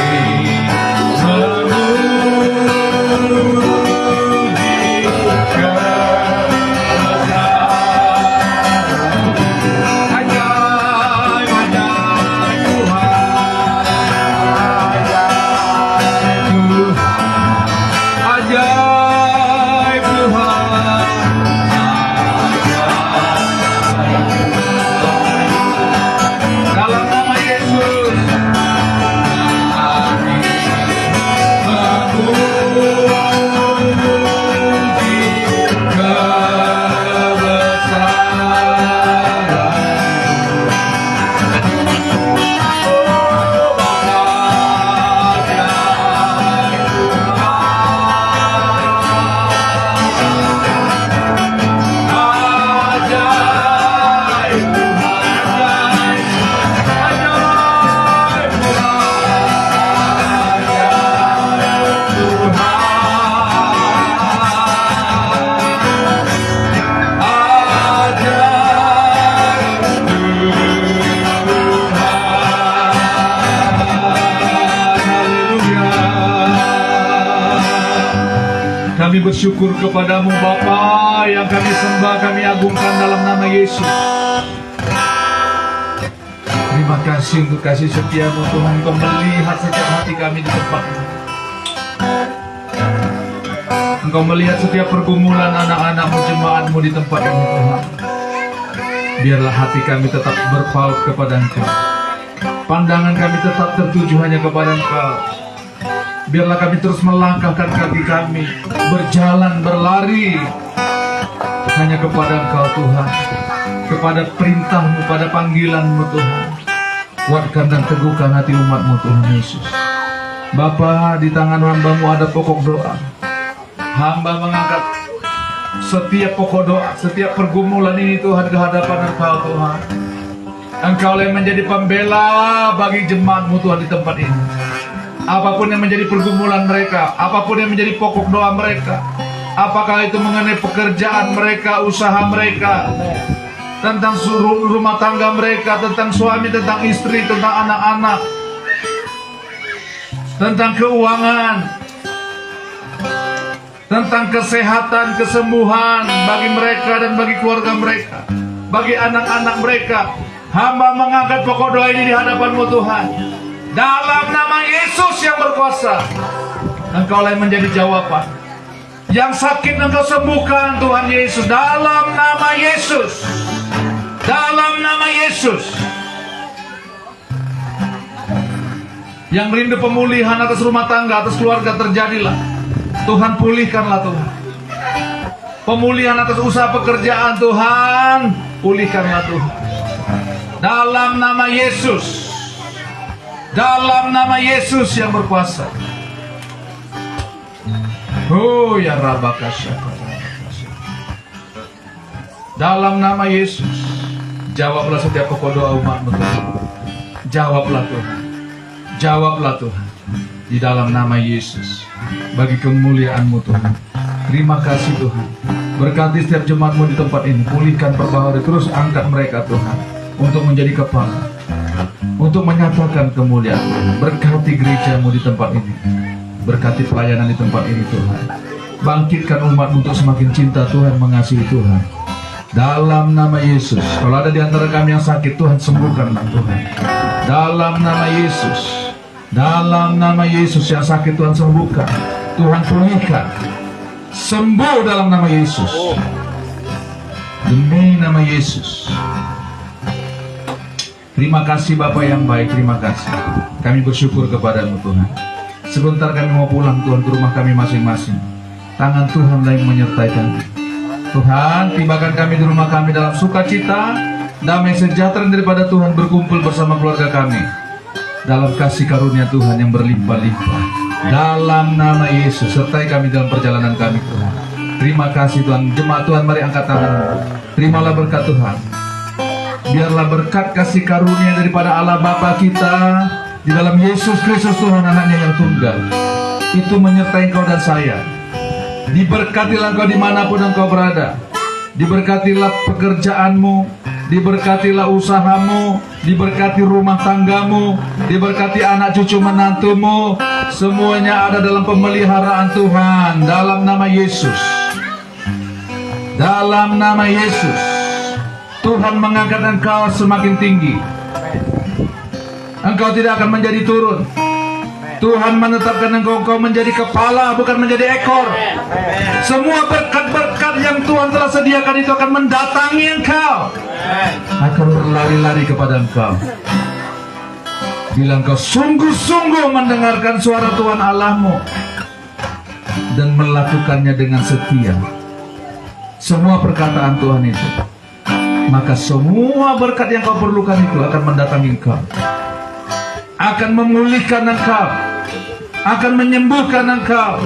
aja Kami bersyukur kepadamu Bapa yang kami sembah, kami agungkan dalam nama Yesus. Terima kasih untuk kasih setiamu Tuhan. Kau melihat setiap hati kami di tempat ini. Engkau melihat setiap pergumulan anak-anakmu, jemaatmu di tempat ini Tuhan. Biarlah hati kami tetap berpaut kepada Engkau. Pandangan kami tetap tertuju hanya kepada Engkau. Biarlah kami terus melangkahkan kaki kami, berjalan, berlari hanya kepada Engkau Tuhan, kepada perintah-Mu, pada panggilan-Mu Tuhan. Kuatkan dan teguhkan hati umat-Mu Tuhan Yesus. Bapa, di tangan hamba-Mu ada pokok doa. Hamba mengangkat setiap pokok doa, setiap pergumulan ini Tuhan ke hadapan Engkau Tuhan. Engkau yang menjadi pembela bagi jemaat-Mu Tuhan di tempat ini. Apapun yang menjadi pergumulan mereka, apapun yang menjadi pokok doa mereka, apakah itu mengenai pekerjaan mereka, usaha mereka, tentang rumah tangga mereka, tentang suami, tentang istri, tentang anak-anak, tentang keuangan, tentang kesehatan, kesembuhan bagi mereka dan bagi keluarga mereka, bagi anak-anak mereka. Hamba mengangkat pokok doa ini di hadapan-Mu Tuhan. Dalam nama Yesus yang berkuasa, Engkau yang menjadi jawaban. Yang sakit Engkau sembuhkan Tuhan Yesus. Dalam nama Yesus. Dalam nama Yesus. Yang rindu pemulihan atas rumah tangga, atas keluarga, terjadilah. Tuhan pulihkanlah Tuhan. Pemulihan atas usaha pekerjaan Tuhan, pulihkanlah Tuhan. Dalam nama Yesus. Dalam nama Yesus yang berkuasa. Oh ya Rabakasya. Dalam nama Yesus, jawablah setiap pokok doa umat-Mu Tuhan. Jawablah Tuhan. Jawablah Tuhan. Di dalam nama Yesus, bagi kemuliaan-Mu Tuhan. Terima kasih Tuhan. Berkati setiap jemaat-Mu di tempat ini. Pulihkan, perbaharui, terus angkat mereka Tuhan, untuk menjadi kepala, untuk menyatakan kemuliaan. Berkati gereja-Mu di tempat ini. Berkati pelayanan di tempat ini Tuhan. Bangkitkan umat-Mu untuk semakin cinta Tuhan, mengasihi Tuhan. Dalam nama Yesus. Kalau ada di antara kami yang sakit, Tuhan sembuhkanlah Tuhan. Dalam nama Yesus. Dalam nama Yesus, yang sakit Tuhan sembuhkan. Tuhan pulihkan. Sembuh dalam nama Yesus. Demi nama Yesus. Terima kasih Bapa yang baik, terima kasih. Kami bersyukur kepada-Mu Tuhan. Sebentar kami mau pulang Tuhan ke rumah kami masing-masing. Tangan Tuhan yang menyertai kami. Tuhan, tibakan kami di rumah kami dalam sukacita, damai sejahtera daripada Tuhan berkumpul bersama keluarga kami dalam kasih karunia Tuhan yang berlimpah-limpah. Dalam nama Yesus, sertai kami dalam perjalanan kami Tuhan. Terima kasih Tuhan. Jemaat Tuhan, mari angkat tangan. Terimalah berkat Tuhan. Biarlah berkat kasih karunia daripada Allah Bapa kita di dalam Yesus Kristus Tuhan anaknya yang tunggal itu menyertai engkau dan saya. Diberkatilah engkau dimanapun engkau berada. Diberkatilah pekerjaanmu, diberkatilah usahamu, diberkati rumah tanggamu, diberkati anak cucu menantumu. Semuanya ada dalam pemeliharaan Tuhan. Dalam nama Yesus. Dalam nama Yesus. Tuhan mengangkat engkau semakin tinggi. Engkau tidak akan menjadi turun. Tuhan menetapkan engkau menjadi kepala, bukan menjadi ekor. Semua berkat-berkat yang Tuhan telah sediakan itu akan mendatangi engkau, akan berlari-lari kepada engkau. Bila engkau sungguh-sungguh mendengarkan suara Tuhan Allahmu dan melakukannya dengan setia, semua perkataan Tuhan itu, maka semua berkat yang kau perlukan itu akan mendatangi engkau, akan memulihkan engkau, akan menyembuhkan engkau.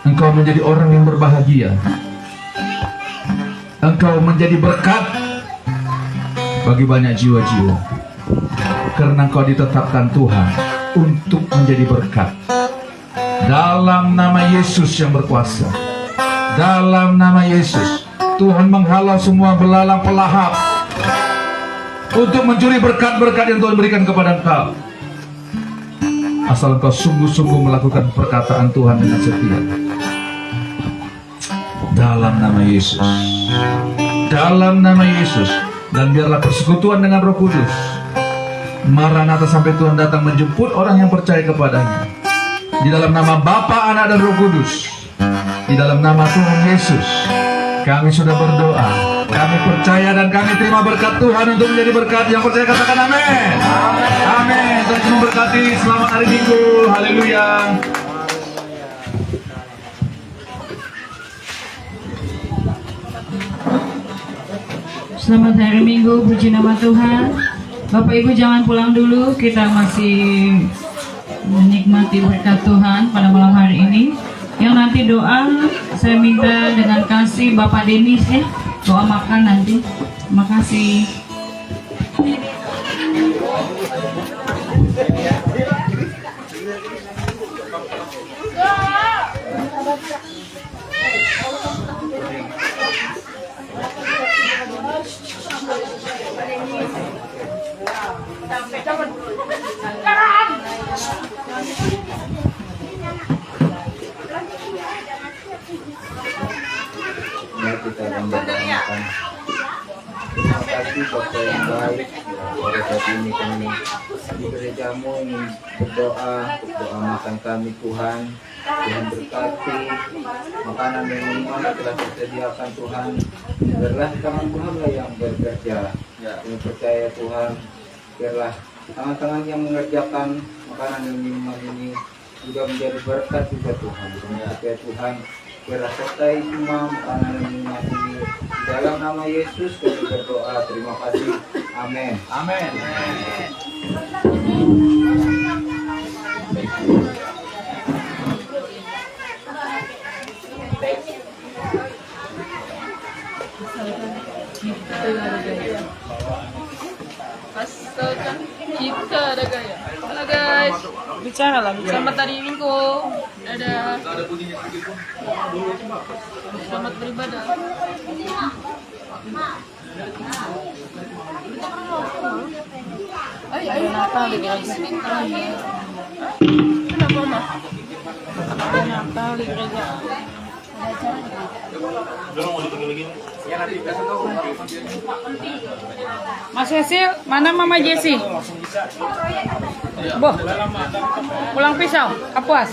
Engkau menjadi orang yang berbahagia. Engkau menjadi berkat bagi banyak jiwa-jiwa, karena engkau ditetapkan Tuhan untuk menjadi berkat. Dalam nama Yesus yang berkuasa, dalam nama Yesus, Tuhan menghalau semua belalang pelahap untuk mencuri berkat-berkat yang Tuhan berikan kepada engkau. asal engkau sungguh-sungguh melakukan perkataan Tuhan dengan setia. Dalam nama Yesus, dalam nama Yesus, dan biarlah persekutuan dengan Roh Kudus Maranatha sampai Tuhan datang menjemput orang yang percaya kepadanya. Di dalam nama Bapa, Anak, dan Roh Kudus, di dalam nama Tuhan Yesus, kami sudah berdoa. Kami percaya dan kami terima berkat Tuhan untuk menjadi berkat. Yang percaya katakan amin. Amin. Tuhan memberkati. Selamat hari Minggu. Haleluya. Selamat hari Minggu, puji nama Tuhan. Bapak Ibu jangan pulang dulu, kita masih menikmati berkat Tuhan pada malam hari ini. Yang nanti doa, saya minta dengan kasih Bapak Denis ya, doa makan nanti. Terima kasih. Mari kita memberdoakan. Terima kasih Bapa yang baik. Pada saat ini kami di gerejamu ingin berdoa makan kami Tuhan. Tuhan berkati makanan dan minuman yang telah disediakan Tuhan. Biarlah tangan Tuhanlah yang bekerja. Kami percaya Tuhan, biarlah tangan-tangan yang mengerjakan makanan dan minuman ini juga menjadi berkat juga Tuhan. Kami percaya Tuhan, biarlah sertai semua makanan dan minuman ini. Di dalam nama Yesus kami berdoa. Terima kasih. Amin. Amin. Asalkan kita ada gaya. Halo guys, bicara lah. Selamat hari Minggu. Dadah. Selamat beribadah. Ayo Natal di gereja. Kenapa mah? Natal di gereja. Mas Cecil, mana Mama Jessie? Boh, pulang pisau, kapuas.